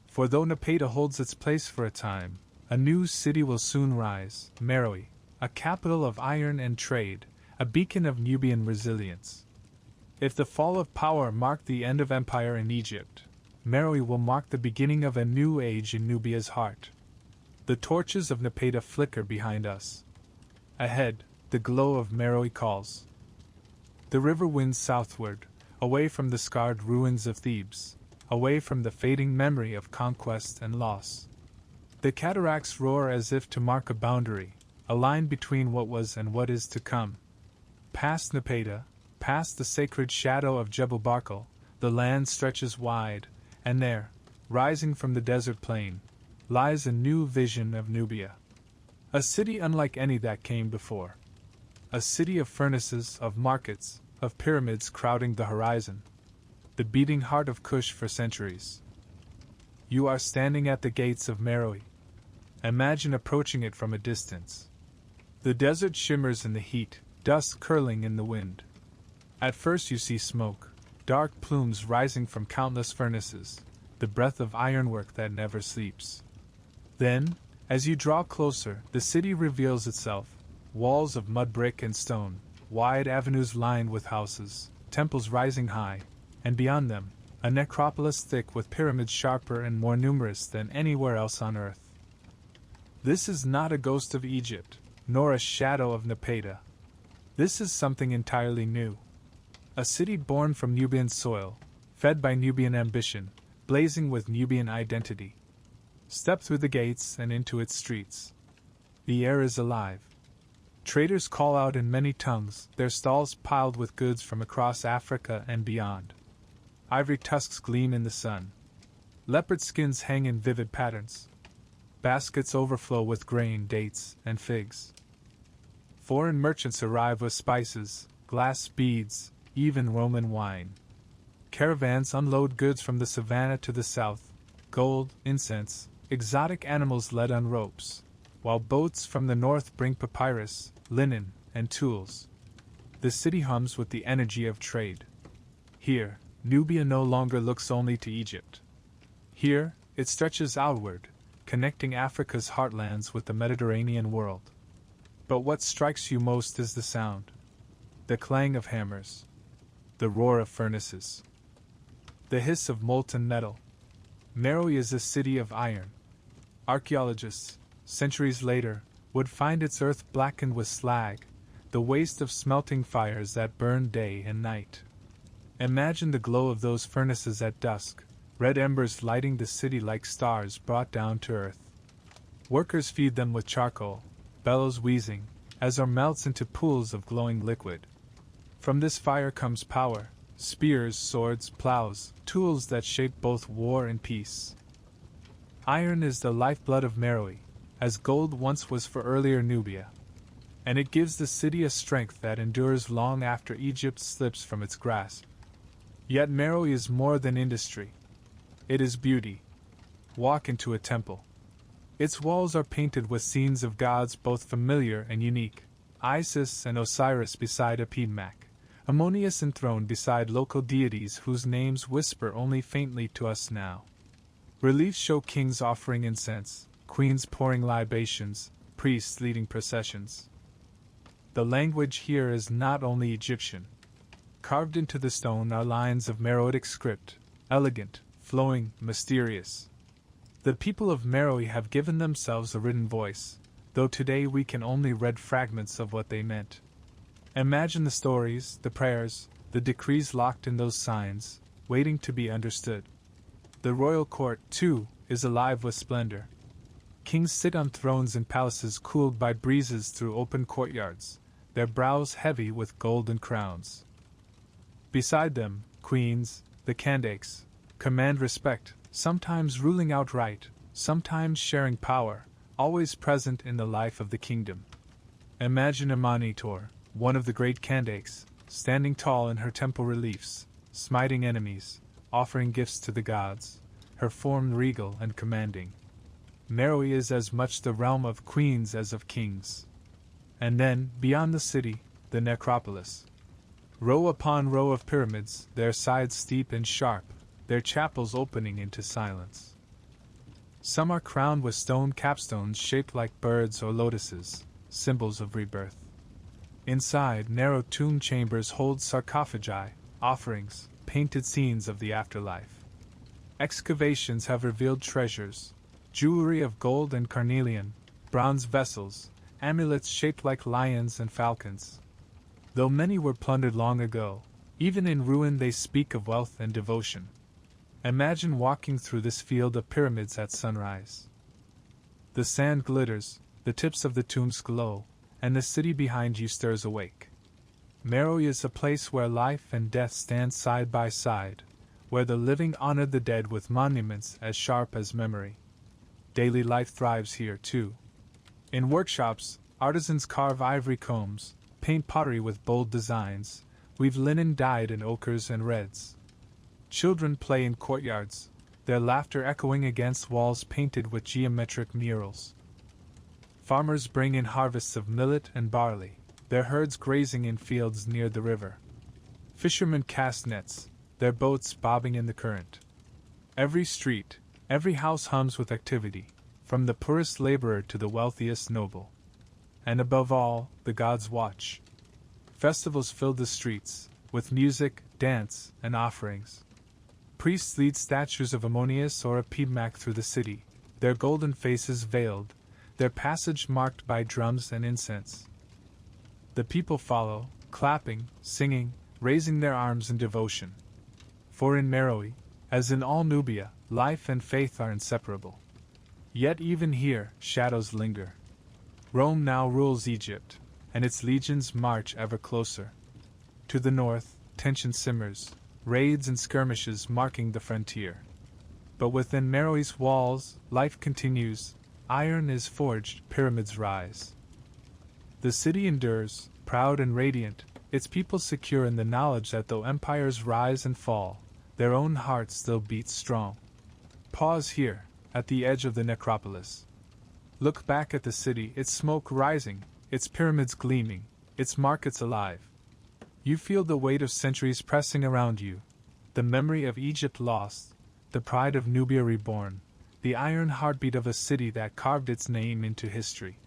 For though Napata holds its place for a time, a new city will soon rise, Meroë, a capital of iron and trade, a beacon of Nubian resilience. If the fall of power marked the end of empire in Egypt, Meroë will mark the beginning of a new age in Nubia's heart. The torches of Napata flicker behind us. Ahead, the glow of Meroë calls. The river winds southward, away from the scarred ruins of Thebes, away from the fading memory of conquest and loss. The cataracts roar as if to mark a boundary, a line between what was and what is to come. Past Napata, past the sacred shadow of Jebel Barkal, the land stretches wide, and there, rising from the desert plain, lies a new vision of Nubia. A city unlike any that came before. A city of furnaces, of markets, of pyramids crowding the horizon. The beating heart of Kush for centuries. You are standing at the gates of Meroë. Imagine approaching it from a distance. The desert shimmers in the heat, dust curling in the wind. At first you see smoke, dark plumes rising from countless furnaces, the breath of ironwork that never sleeps. Then, as you draw closer, the city reveals itself, walls of mud brick and stone, wide avenues lined with houses, temples rising high, and beyond them, a necropolis thick with pyramids sharper and more numerous than anywhere else on earth. This is not a ghost of Egypt, nor a shadow of Napata. This is something entirely new. A city born from Nubian soil, fed by Nubian ambition, blazing with Nubian identity. Step through the gates and into its streets. The air is alive. Traders call out in many tongues, their stalls piled with goods from across Africa and beyond. Ivory tusks gleam in the sun. Leopard skins hang in vivid patterns. Baskets overflow with grain, dates, and figs. Foreign merchants arrive with spices, glass beads, even Roman wine. Caravans unload goods from the savannah to the south, gold, incense, exotic animals led on ropes, while boats from the north bring papyrus, linen, and tools. The city hums with the energy of trade. Here, Nubia no longer looks only to Egypt. Here, it stretches outward, connecting Africa's heartlands with the Mediterranean world. But what strikes you most is the sound. The clang of hammers. The roar of furnaces. the hiss of molten metal. Meroë is a city of iron. Archaeologists, centuries later, would find its earth blackened with slag, the waste of smelting fires that burn day and night. Imagine the glow of those furnaces at dusk, red embers lighting the city like stars brought down to earth. Workers feed them with charcoal, bellows wheezing, as ore melts into pools of glowing liquid. From this fire comes power, spears, swords, plows, tools that shape both war and peace. Iron is the lifeblood of Meroë, as gold once was for earlier Nubia. And it gives the city a strength that endures long after Egypt slips from its grasp. Yet Meroë is more than industry. It is beauty. Walk into a temple. Its walls are painted with scenes of gods both familiar and unique, Isis and Osiris beside a Piedmac, Ammonius enthroned beside local deities whose names whisper only faintly to us now. Reliefs show kings offering incense, queens pouring libations, priests leading processions. The language here is not only Egyptian. Carved into the stone are lines of Meroitic script, elegant, flowing, mysterious. The people of Meroë have given themselves a written voice, though today we can only read fragments of what they meant. Imagine the stories, the prayers, the decrees locked in those signs, waiting to be understood. The royal court, too, is alive with splendor. Kings sit on thrones in palaces cooled by breezes through open courtyards, their brows heavy with golden crowns. Beside them, queens, the Candaces, command respect, sometimes ruling outright, sometimes sharing power, always present in the life of the kingdom. Imagine Amanitor, one of the great Candaces, standing tall in her temple reliefs, smiting enemies, offering gifts to the gods, her form regal and commanding. Meroë is as much the realm of queens as of kings. And then, beyond the city, the necropolis. Row upon row of pyramids, their sides steep and sharp, their chapels opening into silence. Some are crowned with stone capstones shaped like birds or lotuses, symbols of rebirth. Inside, narrow tomb chambers hold sarcophagi, offerings, painted scenes of the afterlife. Excavations have revealed treasures, jewelry of gold and carnelian, bronze vessels, amulets shaped like lions and falcons. Though many were plundered long ago, even in ruin they speak of wealth and devotion. Imagine walking through this field of pyramids at sunrise. The sand glitters, the tips of the tombs glow, and the city behind you stirs awake. Meroë is a place where life and death stand side by side, where the living honor the dead with monuments as sharp as memory. Daily life thrives here, too. In workshops, artisans carve ivory combs, paint pottery with bold designs, weave linen dyed in ochres and reds. Children play in courtyards, their laughter echoing against walls painted with geometric murals. Farmers bring in harvests of millet and barley, their herds grazing in fields near the river. Fishermen cast nets, their boats bobbing in the current. Every street, every house hums with activity, from the poorest laborer to the wealthiest noble. And above all, the gods watch. Festivals fill the streets, with music, dance, and offerings. Priests lead statues of Ammonius or a Piedmac through the city, their golden faces veiled, their passage marked by drums and incense. The people follow, clapping, singing, raising their arms in devotion. For in Meroë, as in all Nubia, life and faith are inseparable. Yet even here, shadows linger. Rome now rules Egypt, and its legions march ever closer. To the north, tension simmers, raids and skirmishes marking the frontier. But within Meroë's walls, life continues, iron is forged, pyramids rise. The city endures, proud and radiant, its people secure in the knowledge that though empires rise and fall, their own hearts still beat strong. Pause here, at the edge of the necropolis. Look back at the city, its smoke rising, its pyramids gleaming, its markets alive. You feel the weight of centuries pressing around you, the memory of Egypt lost, the pride of Nubia reborn, the iron heartbeat of a city that carved its name into history.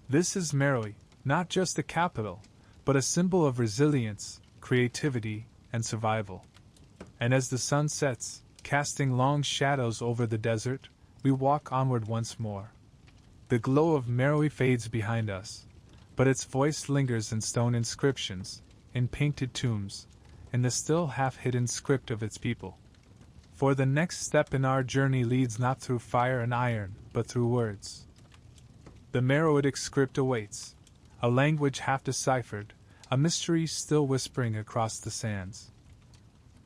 This is Meroë, not just a capital, but a symbol of resilience, creativity, and survival. And as the sun sets, casting long shadows over the desert, we walk onward once more. The glow of Meroë fades behind us, but its voice lingers in stone inscriptions, in painted tombs, in the still half-hidden script of its people. For the next step in our journey leads not through fire and iron, but through words. The Meroitic script awaits, a language half deciphered, a mystery still whispering across the sands.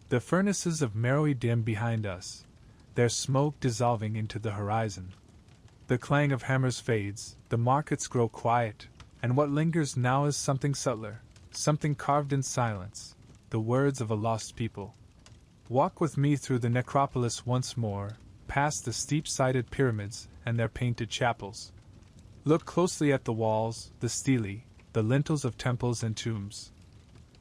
The furnaces of Meroë dim behind us, their smoke dissolving into the horizon. The clang of hammers fades, the markets grow quiet, and what lingers now is something subtler, something carved in silence, the words of a lost people. Walk with me through the necropolis once more, past the steep-sided pyramids and their painted chapels. Look closely at the walls, the stelae, the lintels of temples and tombs.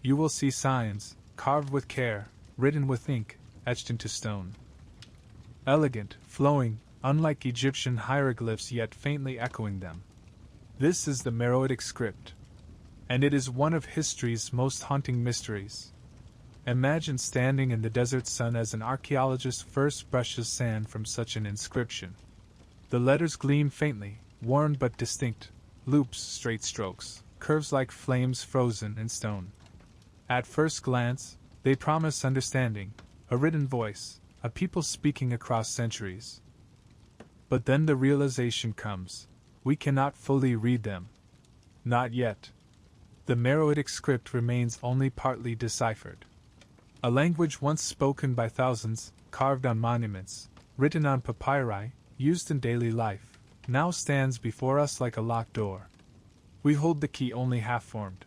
You will see signs, carved with care, written with ink, etched into stone. Elegant, flowing, unlike Egyptian hieroglyphs yet faintly echoing them. This is the Meroitic script, and it is one of history's most haunting mysteries. Imagine standing in the desert sun as an archaeologist first brushes sand from such an inscription. The letters gleam faintly, worn but distinct, loops, straight strokes, curves like flames frozen in stone. At first glance, they promise understanding, a written voice, a people speaking across centuries. But then the realization comes: we cannot fully read them. Not yet. The Meroitic script remains only partly deciphered. A language once spoken by thousands, carved on monuments, written on papyri, used in daily life, now stands before us like a locked door. We hold the key only half-formed.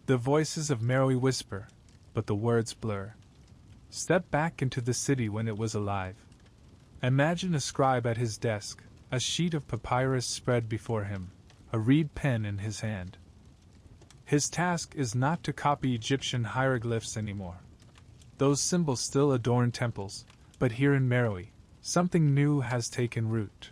The voices of Meroë whisper, but the words blur. Step back into the city when it was alive. Imagine a scribe at his desk, a sheet of papyrus spread before him, a reed pen in his hand. His task is not to copy Egyptian hieroglyphs anymore. Those symbols still adorn temples, but here in Meroë, something new has taken root.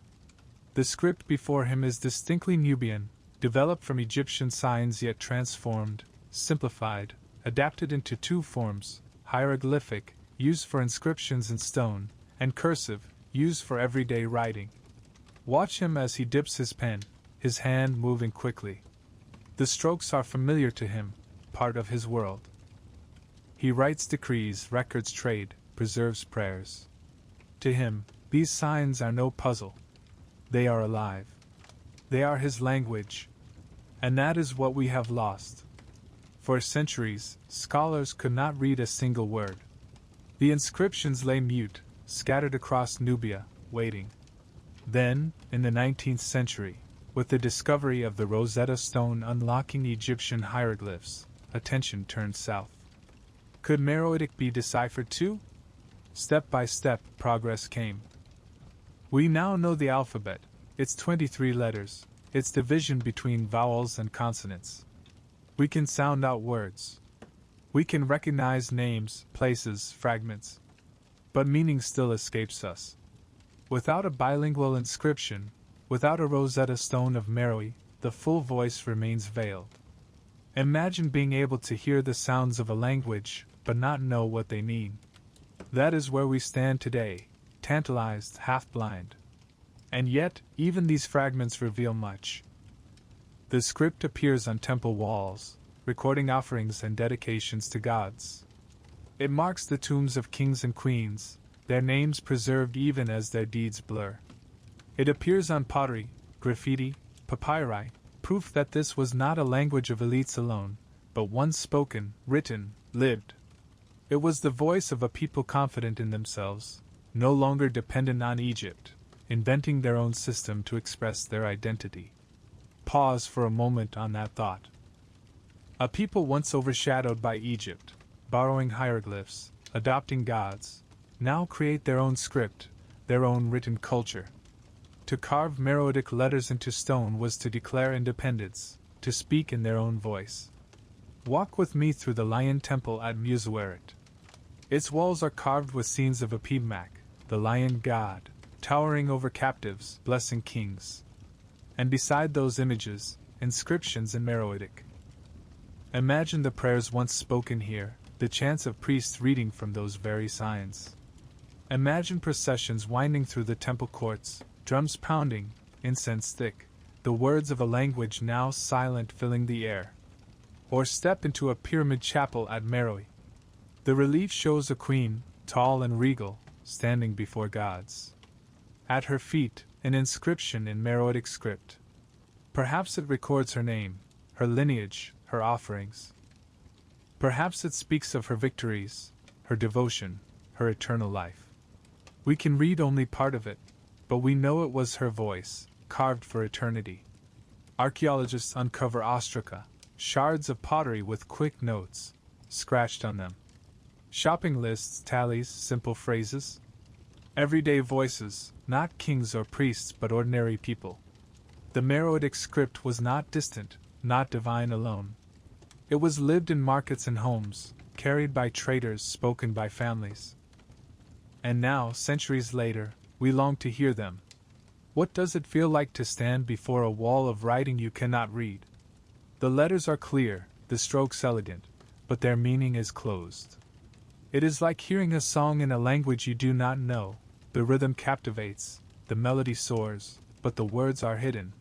The script before him is distinctly Nubian, developed from Egyptian signs yet transformed, simplified, adapted into two forms: hieroglyphic, used for inscriptions in stone, and cursive, used for everyday writing. Watch him as he dips his pen, his hand moving quickly. The strokes are familiar to him, part of his world. He writes decrees, records trade, preserves prayers. To him, these signs are no puzzle. They are alive. They are his language. And that is what we have lost. For centuries, scholars could not read a single word. The inscriptions lay mute, scattered across Nubia, waiting. Then, in the 19th century, with the discovery of the Rosetta Stone unlocking Egyptian hieroglyphs, attention turned south. Could Meroitic be deciphered too? Step by step, progress came. We now know the alphabet, its 23 letters, its division between vowels and consonants. We can sound out words. We can recognize names, places, fragments. But meaning still escapes us. Without a bilingual inscription, without a Rosetta Stone of Meroë, the full voice remains veiled. Imagine being able to hear the sounds of a language, but not know what they mean. That is where we stand today, tantalized, half-blind. And yet, even these fragments reveal much. The script appears on temple walls, recording offerings and dedications to gods. It marks the tombs of kings and queens, their names preserved even as their deeds blur. It appears on pottery, graffiti, papyri, proof that this was not a language of elites alone, but one spoken, written, lived. It was the voice of a people confident in themselves, no longer dependent on Egypt, inventing their own system to express their identity. Pause for a moment on that thought. A people once overshadowed by Egypt, borrowing hieroglyphs, adopting gods, now create their own script, their own written culture. To carve Meroitic letters into stone was to declare independence, to speak in their own voice. Walk with me through the Lion Temple at Meroë. Its walls are carved with scenes of Apibmak, the lion god, towering over captives, blessing kings. And beside those images, inscriptions in Meroitic. Imagine the prayers once spoken here, the chants of priests reading from those very signs. Imagine processions winding through the temple courts, drums pounding, incense thick, the words of a language now silent filling the air. Or step into a pyramid chapel at Meroë. The relief shows a queen, tall and regal, standing before gods. At her feet, an inscription in Meroitic script. Perhaps it records her name, her lineage, her offerings. Perhaps it speaks of her victories, her devotion, her eternal life. We can read only part of it, but we know it was her voice, carved for eternity. Archaeologists uncover ostraca, shards of pottery with quick notes, scratched on them. Shopping lists, tallies, simple phrases. Everyday voices, not kings or priests but ordinary people. The Meroitic script was not distant, not divine alone. It was lived in markets and homes, carried by traders, spoken by families. And now, centuries later, we long to hear them. What does it feel like to stand before a wall of writing you cannot read? The letters are clear, the strokes elegant, but their meaning is closed. It is like hearing a song in a language you do not know. The rhythm captivates, the melody soars, but the words are hidden.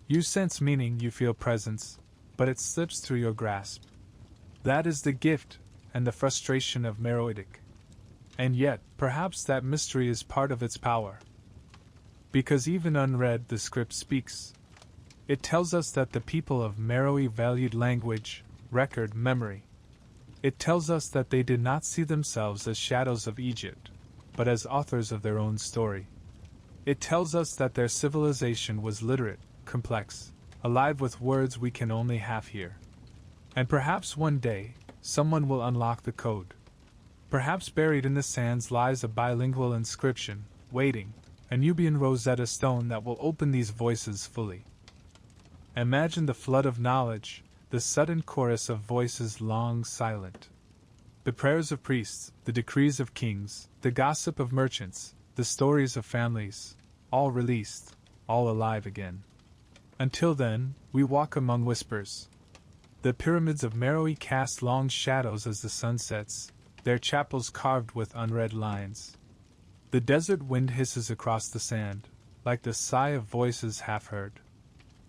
You sense meaning, you feel presence, but it slips through your grasp. That is the gift and the frustration of Meroitic. And yet, perhaps that mystery is part of its power. Because even unread, the script speaks. It tells us that the people of Meroë valued language, record, memory. It tells us that they did not see themselves as shadows of Egypt, but as authors of their own story. It tells us that their civilization was literate, complex, alive with words we can only half hear. And perhaps one day, someone will unlock the code. Perhaps buried in the sands lies a bilingual inscription, waiting, a Nubian Rosetta Stone that will open these voices fully. Imagine the flood of knowledge, the sudden chorus of voices long silent. The prayers of priests, the decrees of kings, the gossip of merchants, the stories of families, all released, all alive again. Until then, we walk among whispers. The pyramids of Meroë cast long shadows as the sun sets, their chapels carved with unread lines. The desert wind hisses across the sand, like the sigh of voices half heard.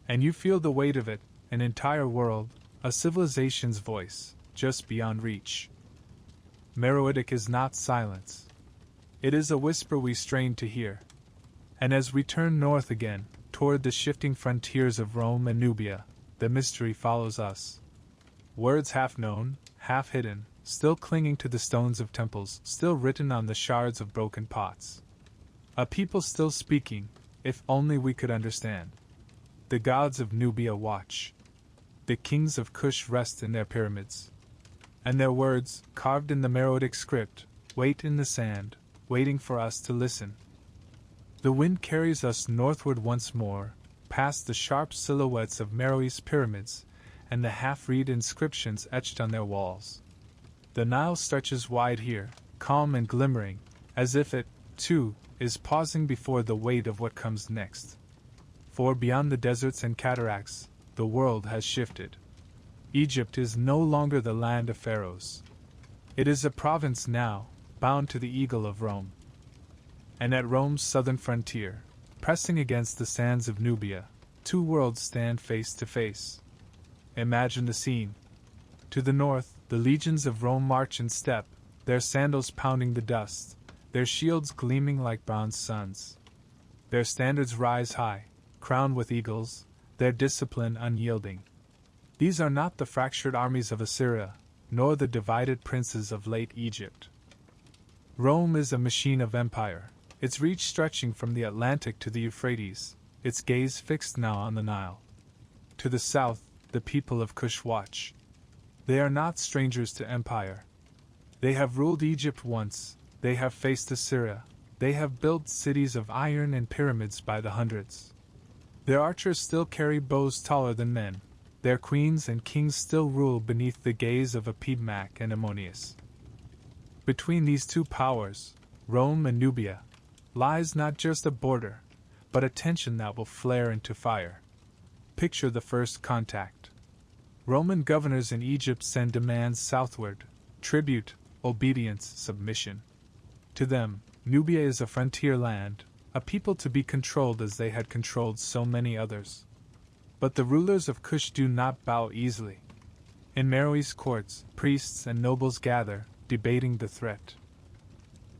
And you feel the weight of it, an entire world, a civilization's voice, just beyond reach. Meroitic is not silence. It is a whisper we strain to hear. And as we turn north again, toward the shifting frontiers of Rome and Nubia, the mystery follows us. Words half known, half hidden, still clinging to the stones of temples, still written on the shards of broken pots. A people still speaking, if only we could understand. The gods of Nubia watch. The kings of Kush rest in their pyramids. And their words, carved in the Meroitic script, wait in the sand, waiting for us to listen. The wind carries us northward once more, past the sharp silhouettes of Meroë's pyramids, and the half-read inscriptions etched on their walls. The Nile stretches wide here, calm and glimmering, as if it, too, is pausing before the weight of what comes next. For beyond the deserts and cataracts, the world has shifted. Egypt is no longer the land of pharaohs. It is a province now, bound to the eagle of Rome. And at Rome's southern frontier, pressing against the sands of Nubia, two worlds stand face to face. Imagine the scene. To the north, the legions of Rome march in step, their sandals pounding the dust, their shields gleaming like bronze suns. Their standards rise high, crowned with eagles, their discipline unyielding. These are not the fractured armies of Assyria, nor the divided princes of late Egypt. Rome is a machine of empire, its reach stretching from the Atlantic to the Euphrates, its gaze fixed now on the Nile. To the south, the people of Kush watch. They are not strangers to empire. They have ruled Egypt once, they have faced Assyria, they have built cities of iron and pyramids by the hundreds. Their archers still carry bows taller than men, their queens and kings still rule beneath the gaze of Epidmac and Ammonius. Between these two powers, Rome and Nubia, lies not just a border, but a tension that will flare into fire. Picture the first contact. Roman governors in Egypt send demands southward, tribute, obedience, submission. To them, Nubia is a frontier land, a people to be controlled as they had controlled so many others. But the rulers of Kush do not bow easily. In Meroë's courts, priests and nobles gather, debating the threat.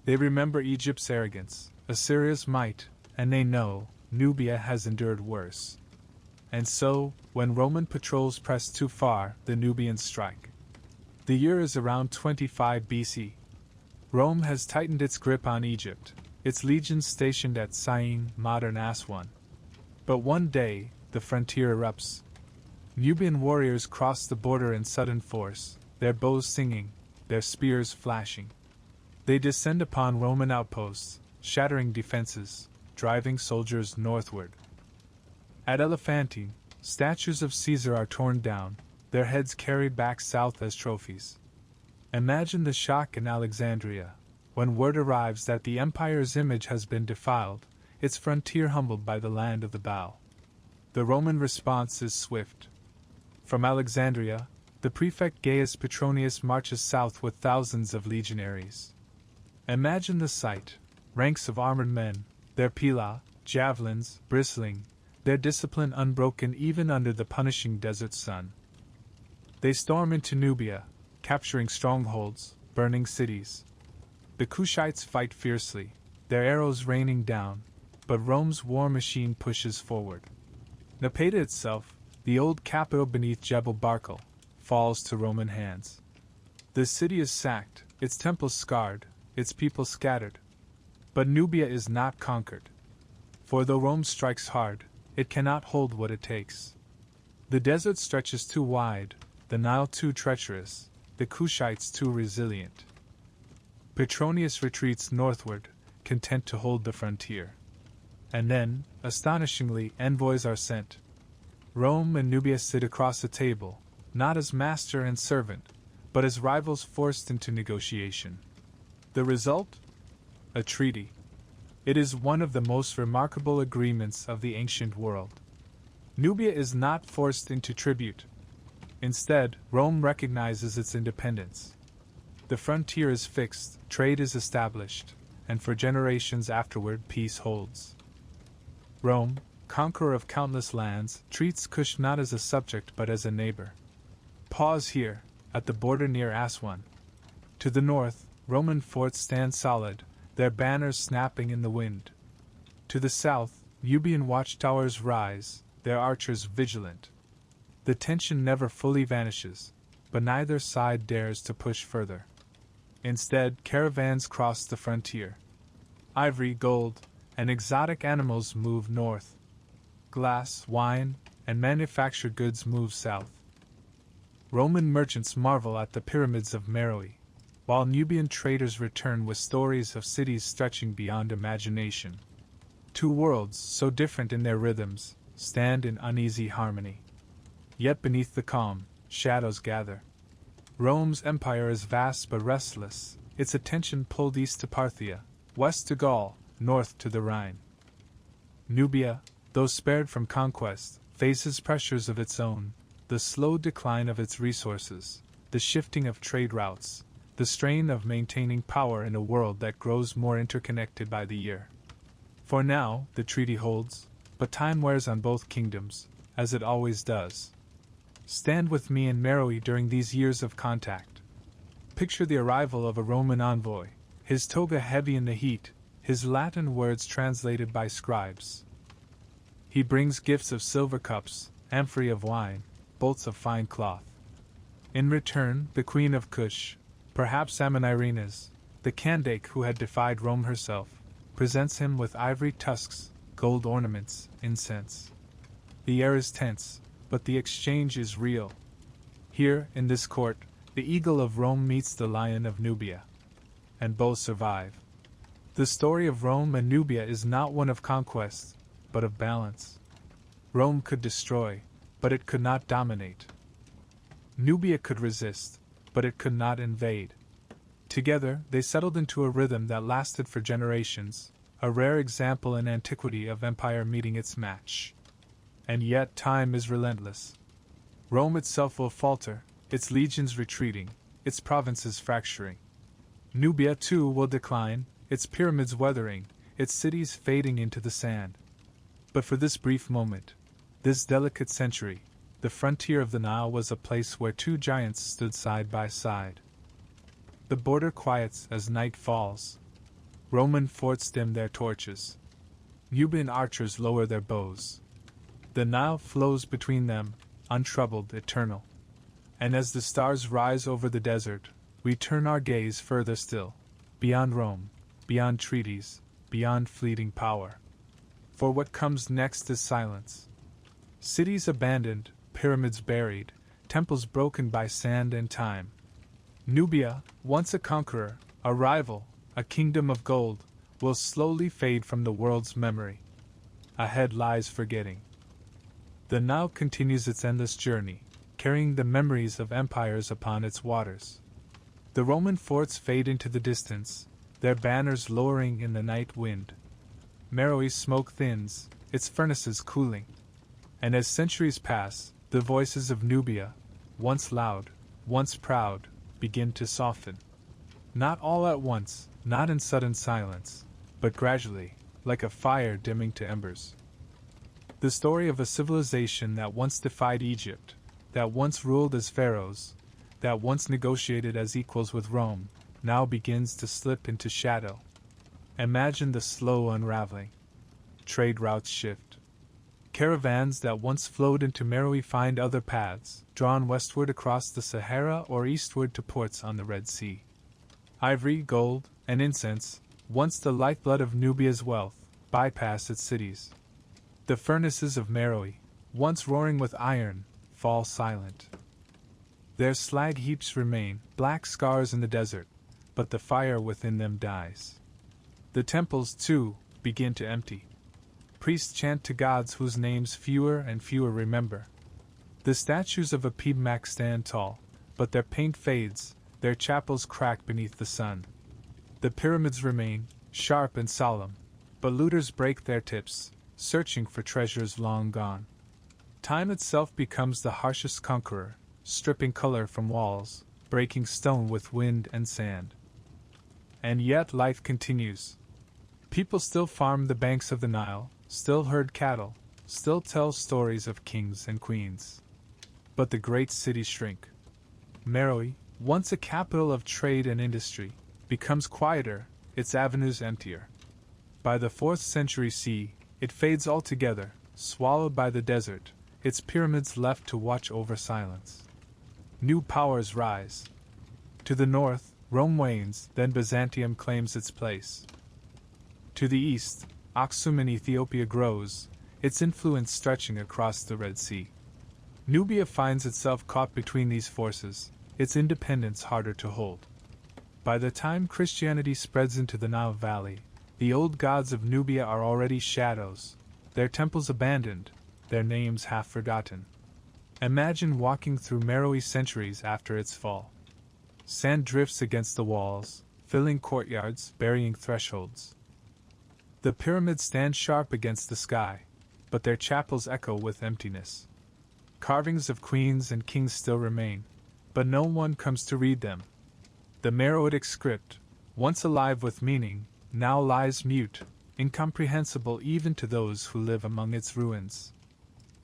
They remember Egypt's arrogance, Assyria's might, and they know Nubia has endured worse. And so, when Roman patrols press too far, the Nubians strike. The year is around 25 BC. Rome has tightened its grip on Egypt, its legions stationed at Syene, modern Aswan. But one day, the frontier erupts. Nubian warriors cross the border in sudden force, their bows singing, their spears flashing. They descend upon Roman outposts, shattering defenses, driving soldiers northward. At Elephantine, statues of Caesar are torn down, their heads carried back south as trophies. Imagine the shock in Alexandria, when word arrives that the empire's image has been defiled, its frontier humbled by the land of the bow. The Roman response is swift. From Alexandria, the prefect Gaius Petronius marches south with thousands of legionaries. Imagine the sight, ranks of armored men, their pila, javelins, bristling, their discipline unbroken even under the punishing desert sun. They storm into Nubia, capturing strongholds, burning cities. The Kushites fight fiercely, their arrows raining down, but Rome's war machine pushes forward. Napata itself, the old capital beneath Jebel Barkal, falls to Roman hands. The city is sacked, its temples scarred, its people scattered. But Nubia is not conquered. For though Rome strikes hard, it cannot hold what it takes. The desert stretches too wide, the Nile too treacherous, the Kushites too resilient. Petronius retreats northward, content to hold the frontier. And then, astonishingly, envoys are sent. Rome and Nubia sit across a table, not as master and servant, but as rivals forced into negotiation. The result? A treaty. It is one of the most remarkable agreements of the ancient world. Nubia is not forced into tribute. Instead, Rome recognizes its independence. The frontier is fixed, trade is established, and for generations afterward peace holds. Rome, conqueror of countless lands, treats Kush not as a subject but as a neighbor. Pause here, at the border near Aswan. To the north, Roman forts stand solid, their banners snapping in the wind. To the south, Nubian watchtowers rise, their archers vigilant. The tension never fully vanishes, but neither side dares to push further. Instead, caravans cross the frontier. Ivory, gold, and exotic animals move north. Glass, wine, and manufactured goods move south. Roman merchants marvel at the pyramids of Meroë, while Nubian traders return with stories of cities stretching beyond imagination. Two worlds, so different in their rhythms, stand in uneasy harmony. Yet beneath the calm, shadows gather. Rome's empire is vast but restless, its attention pulled east to Parthia, west to Gaul, north to the Rhine. Nubia, though spared from conquest, faces pressures of its own, the slow decline of its resources, the shifting of trade routes, the strain of maintaining power in a world that grows more interconnected by the year. For now, the treaty holds, but time wears on both kingdoms, as it always does. Stand with me in Meroë during these years of contact. Picture the arrival of a Roman envoy, his toga heavy in the heat, his Latin words translated by scribes. He brings gifts of silver cups, amphorae of wine, bolts of fine cloth. In return, the queen of Kush, perhaps Ammonirines, the Candake who had defied Rome herself, presents him with ivory tusks, gold ornaments, incense. The air is tense, but the exchange is real. Here, in this court, the eagle of Rome meets the lion of Nubia. And both survive. The story of Rome and Nubia is not one of conquest, but of balance. Rome could destroy, but it could not dominate. Nubia could resist, but it could not invade. Together, they settled into a rhythm that lasted for generations, a rare example in antiquity of empire meeting its match. And yet time is relentless. Rome itself will falter, its legions retreating, its provinces fracturing. Nubia too will decline, its pyramids weathering, its cities fading into the sand. But for this brief moment, this delicate century, the frontier of the Nile was a place where two giants stood side by side. The border quiets as night falls. Roman forts dim their torches. Nubian archers lower their bows. The Nile flows between them, untroubled, eternal. And as the stars rise over the desert, we turn our gaze further still, beyond Rome, beyond treaties, beyond fleeting power. For what comes next is silence. Cities abandoned, pyramids buried, temples broken by sand and time. Nubia, once a conqueror, a rival, a kingdom of gold, will slowly fade from the world's memory. Ahead lies forgetting. The Nile continues its endless journey, carrying the memories of empires upon its waters. The Roman forts fade into the distance, their banners lowering in the night wind. Meroë's smoke thins, its furnaces cooling. And as centuries pass, the voices of Nubia, once loud, once proud, begin to soften. Not all at once, not in sudden silence, but gradually, like a fire dimming to embers. The story of a civilization that once defied Egypt, that once ruled as pharaohs, that once negotiated as equals with Rome, now begins to slip into shadow. Imagine the slow unraveling. Trade routes shift. Caravans that once flowed into Meroë find other paths, drawn westward across the Sahara or eastward to ports on the Red Sea. Ivory, gold, and incense, once the lifeblood of Nubia's wealth, bypass its cities. The furnaces of Meroë, once roaring with iron, fall silent. Their slag heaps remain, black scars in the desert, but the fire within them dies. The temples, too, begin to empty. Priests chant to gods whose names fewer and fewer remember. The statues of Apibmak stand tall, but their paint fades, their chapels crack beneath the sun. The pyramids remain, sharp and solemn, but looters break their tips, searching for treasures long gone. Time itself becomes the harshest conqueror, stripping color from walls, breaking stone with wind and sand. And yet life continues. People still farm the banks of the Nile, still herd cattle, still tell stories of kings and queens. But the great cities shrink. Meroë, once a capital of trade and industry, becomes quieter, its avenues emptier. By the 4th century CE, it fades altogether, swallowed by the desert, its pyramids left to watch over silence. New powers rise. To the north, Rome wanes, then Byzantium claims its place. To the east, Aksum in Ethiopia grows, its influence stretching across the Red Sea. Nubia finds itself caught between these forces, its independence harder to hold. By the time Christianity spreads into the Nile Valley, the old gods of Nubia are already shadows, their temples abandoned, their names half forgotten. Imagine walking through Meroë centuries after its fall. Sand drifts against the walls, filling courtyards, burying thresholds. The pyramids stand sharp against the sky, but their chapels echo with emptiness. Carvings of queens and kings still remain, but no one comes to read them. The Meroitic script, once alive with meaning, now lies mute, incomprehensible even to those who live among its ruins.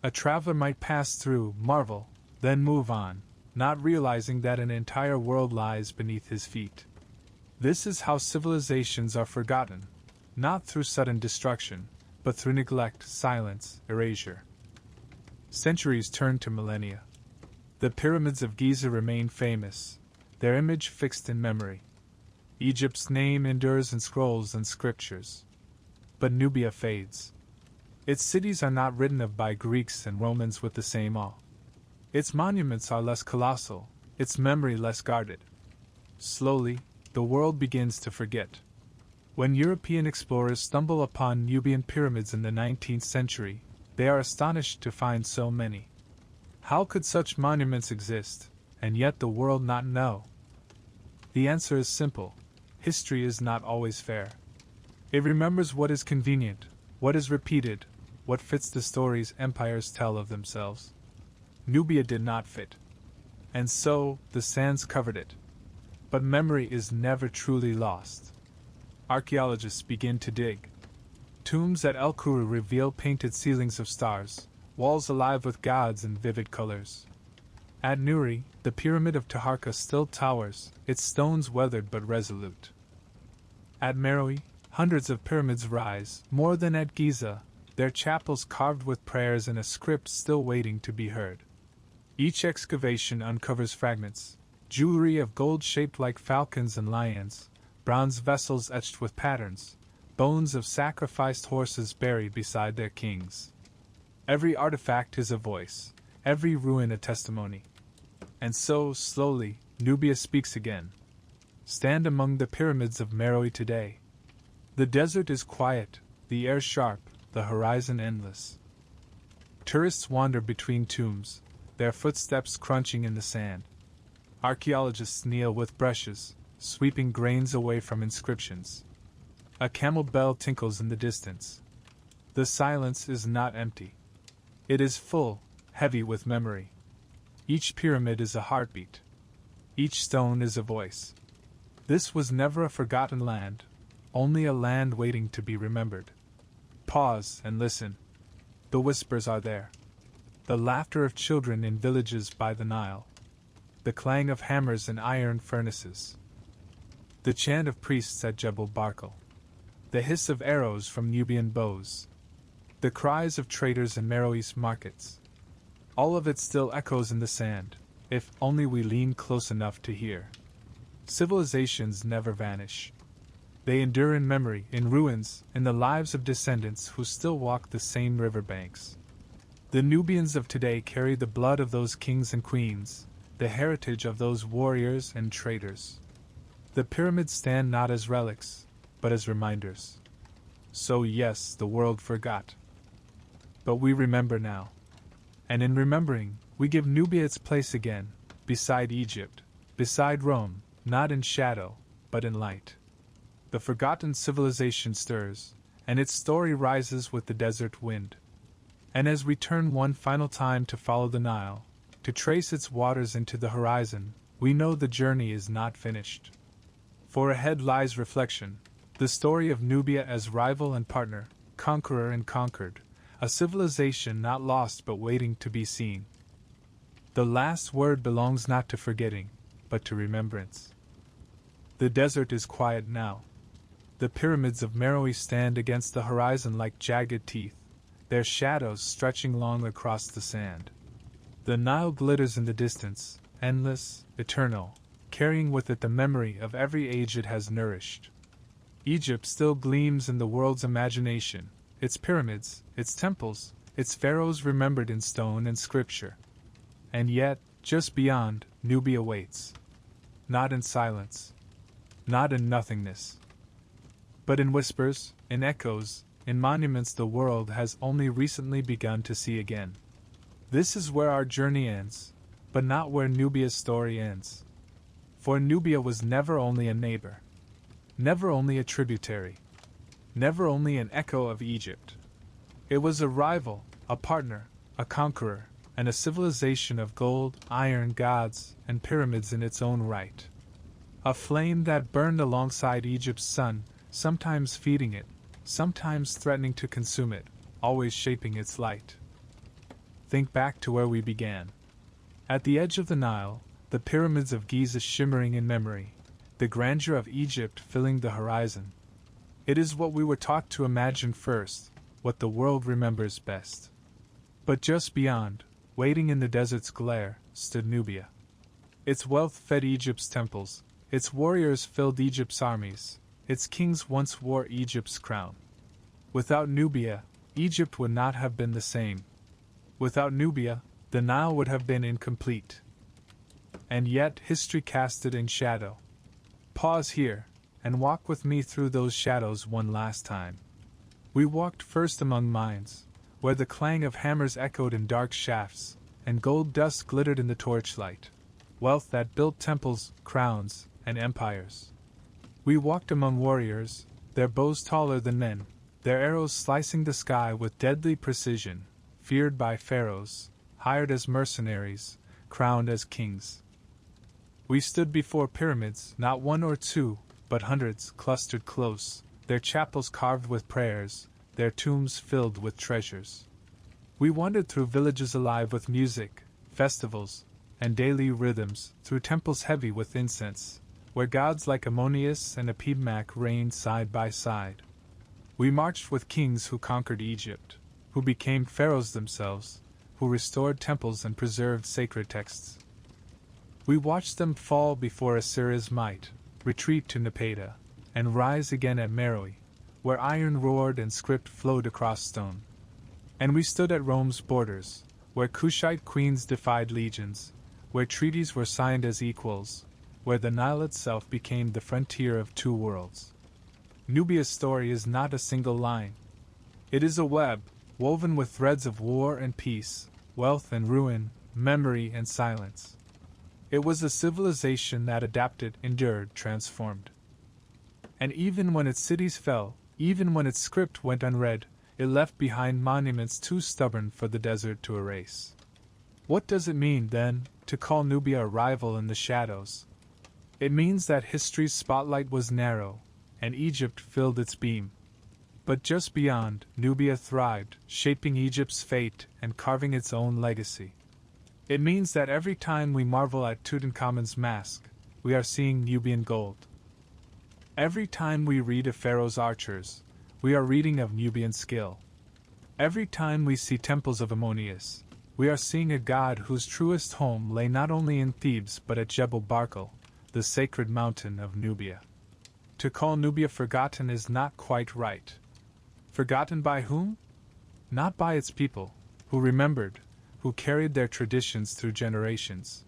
A traveler might pass through, marvel, then move on, not realizing that an entire world lies beneath his feet. This is how civilizations are forgotten, not through sudden destruction, but through neglect, silence, erasure. Centuries turn to millennia. The pyramids of Giza remain famous, their image fixed in memory. Egypt's name endures in scrolls and scriptures. But Nubia fades. Its cities are not written of by Greeks and Romans with the same awe. Its monuments are less colossal, its memory less guarded. Slowly, the world begins to forget. When European explorers stumble upon Nubian pyramids in the 19th century, they are astonished to find so many. How could such monuments exist, and yet the world not know? The answer is simple. History is not always fair. It remembers what is convenient, what is repeated, what fits the stories empires tell of themselves. Nubia did not fit. And so, the sands covered it. But memory is never truly lost. Archaeologists begin to dig. Tombs at El Kuru reveal painted ceilings of stars, walls alive with gods in vivid colors. At Nuri, the pyramid of Taharqa still towers, its stones weathered but resolute. At Meroë, hundreds of pyramids rise, more than at Giza, their chapels carved with prayers in a script still waiting to be heard. Each excavation uncovers fragments, jewelry of gold shaped like falcons and lions, bronze vessels etched with patterns, bones of sacrificed horses buried beside their kings. Every artifact is a voice, every ruin a testimony. And so, slowly, Nubia speaks again. Stand among the pyramids of Meroë today. The desert is quiet, the air sharp, the horizon endless. Tourists wander between tombs, their footsteps crunching in the sand. Archaeologists kneel with brushes, sweeping grains away from inscriptions. A camel bell tinkles in the distance. The silence is not empty. It is full, heavy with memory. Each pyramid is a heartbeat. Each stone is a voice. This was never a forgotten land, only a land waiting to be remembered. Pause and listen. The whispers are there. The laughter of children in villages by the Nile. The clang of hammers in iron furnaces. The chant of priests at Jebel Barkal. The hiss of arrows from Nubian bows. The cries of traders in Meroë's markets. All of it still echoes in the sand, if only we lean close enough to hear. Civilizations never vanish. They endure in memory, in ruins, in the lives of descendants who still walk the same riverbanks. The Nubians of today carry the blood of those kings and queens, the heritage of those warriors and traders. The pyramids stand not as relics, but as reminders. So yes, the world forgot. But we remember now. And in remembering, we give Nubia its place again, beside Egypt, beside Rome, not in shadow, but in light. The forgotten civilization stirs, and its story rises with the desert wind. And as we turn one final time to follow the Nile, to trace its waters into the horizon, we know the journey is not finished. For ahead lies reflection, the story of Nubia as rival and partner, conqueror and conquered, a civilization not lost but waiting to be seen. The last word belongs not to forgetting, but to remembrance. The desert is quiet now. The pyramids of Meroë stand against the horizon like jagged teeth, their shadows stretching long across the sand. The Nile glitters in the distance, endless, eternal, carrying with it the memory of every age it has nourished. Egypt still gleams in the world's imagination, its pyramids, its temples, its pharaohs remembered in stone and scripture. And yet, just beyond, Nubia waits. Not in silence. Not in nothingness. But in whispers, in echoes, in monuments the world has only recently begun to see again. This is where our journey ends, but not where Nubia's story ends. For Nubia was never only a neighbor. Never only a tributary. Never only an echo of Egypt. It was a rival, a partner, a conqueror, and a civilization of gold, iron, gods, and pyramids in its own right. A flame that burned alongside Egypt's sun, sometimes feeding it, sometimes threatening to consume it, always shaping its light. Think back to where we began. At the edge of the Nile, the pyramids of Giza shimmering in memory, the grandeur of Egypt filling the horizon. It is what we were taught to imagine first, what the world remembers best. But just beyond, waiting in the desert's glare, stood Nubia. Its wealth fed Egypt's temples, its warriors filled Egypt's armies, its kings once wore Egypt's crown. Without Nubia, Egypt would not have been the same. Without Nubia, the Nile would have been incomplete. And yet history cast it in shadow. Pause here, and walk with me through those shadows one last time. We walked first among mines, where the clang of hammers echoed in dark shafts, and gold dust glittered in the torchlight. Wealth that built temples, crowns, and empires. We walked among warriors, their bows taller than men, their arrows slicing the sky with deadly precision, feared by pharaohs, hired as mercenaries, crowned as kings. We stood before pyramids, not one or two, but hundreds clustered close, their chapels carved with prayers, their tombs filled with treasures. We wandered through villages alive with music, festivals, and daily rhythms, through temples heavy with incense, where gods like Ammonius and Epimach reigned side by side. We marched with kings who conquered Egypt, who became pharaohs themselves, who restored temples and preserved sacred texts. We watched them fall before Assyria's might, retreat to Nubia, and rise again at Meroë, where iron roared and script flowed across stone. And we stood at Rome's borders, where Kushite queens defied legions, where treaties were signed as equals, where the Nile itself became the frontier of two worlds. Nubia's story is not a single line. It is a web, woven with threads of war and peace, wealth and ruin, memory and silence. It was a civilization that adapted, endured, transformed. And even when its cities fell, even when its script went unread, it left behind monuments too stubborn for the desert to erase. What does it mean, then, to call Nubia a rival in the shadows? It means that history's spotlight was narrow, and Egypt filled its beam. But just beyond, Nubia thrived, shaping Egypt's fate and carving its own legacy. It means that every time we marvel at Tutankhamun's mask, we are seeing Nubian gold. Every time we read of Pharaoh's archers, we are reading of Nubian skill. Every time we see temples of Ammonius, we are seeing a god whose truest home lay not only in Thebes but at Jebel Barkal, the sacred mountain of Nubia. To call Nubia forgotten is not quite right. Forgotten by whom? Not by its people, who remembered, who carried their traditions through generations.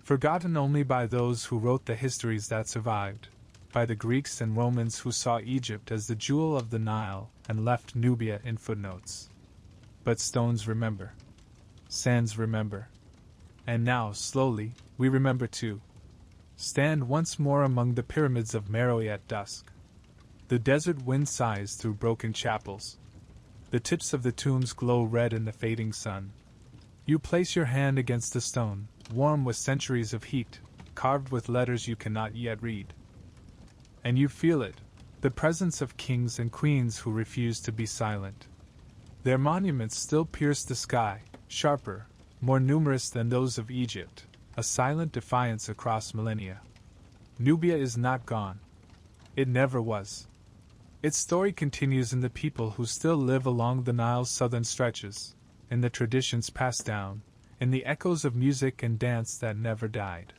Forgotten only by those who wrote the histories that survived, by the Greeks and Romans who saw Egypt as the jewel of the Nile and left Nubia in footnotes. But stones remember. Sands remember. And now, slowly, we remember too. Stand once more among the pyramids of Meroë at dusk. The desert wind sighs through broken chapels. The tips of the tombs glow red in the fading sun. You place your hand against the stone, warm with centuries of heat, carved with letters you cannot yet read. And you feel it, the presence of kings and queens who refuse to be silent. Their monuments still pierce the sky, sharper, more numerous than those of Egypt, a silent defiance across millennia. Nubia is not gone. It never was. Its story continues in the people who still live along the Nile's southern stretches, in the traditions passed down, in the echoes of music and dance that never died.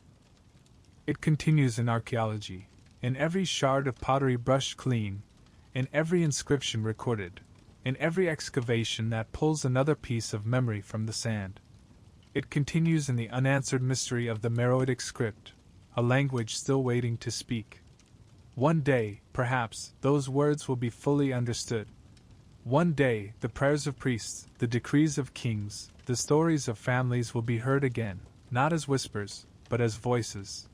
It continues in archaeology, in every shard of pottery brushed clean, in every inscription recorded, in every excavation that pulls another piece of memory from the sand. It continues in the unanswered mystery of the Meroitic script, a language still waiting to speak. One day, perhaps, those words will be fully understood. One day, the prayers of priests, the decrees of kings, the stories of families will be heard again, not as whispers, but as voices.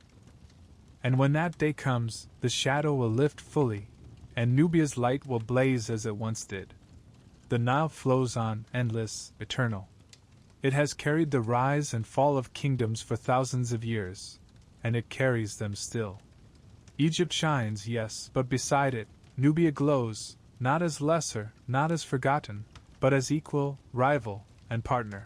And when that day comes, the shadow will lift fully, and Nubia's light will blaze as it once did. The Nile flows on, endless, eternal. It has carried the rise and fall of kingdoms for thousands of years, and it carries them still. Egypt shines, yes, but beside it, Nubia glows, not as lesser, not as forgotten, but as equal, rival, and partner.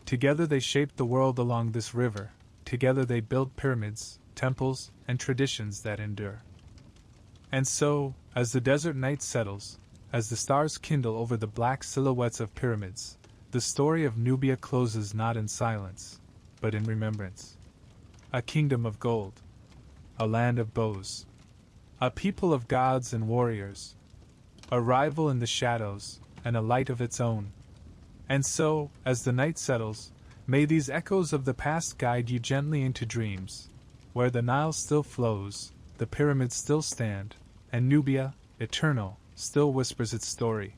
Together they shaped the world along this river, together they built pyramids, temples, and traditions that endure. And so, as the desert night settles, as the stars kindle over the black silhouettes of pyramids, the story of Nubia closes not in silence, but in remembrance. A kingdom of gold. A land of bows. A people of gods and warriors. A rival in the shadows, and a light of its own. And so, as the night settles, may these echoes of the past guide you gently into dreams, where the Nile still flows, the pyramids still stand, and Nubia, eternal, still whispers its story.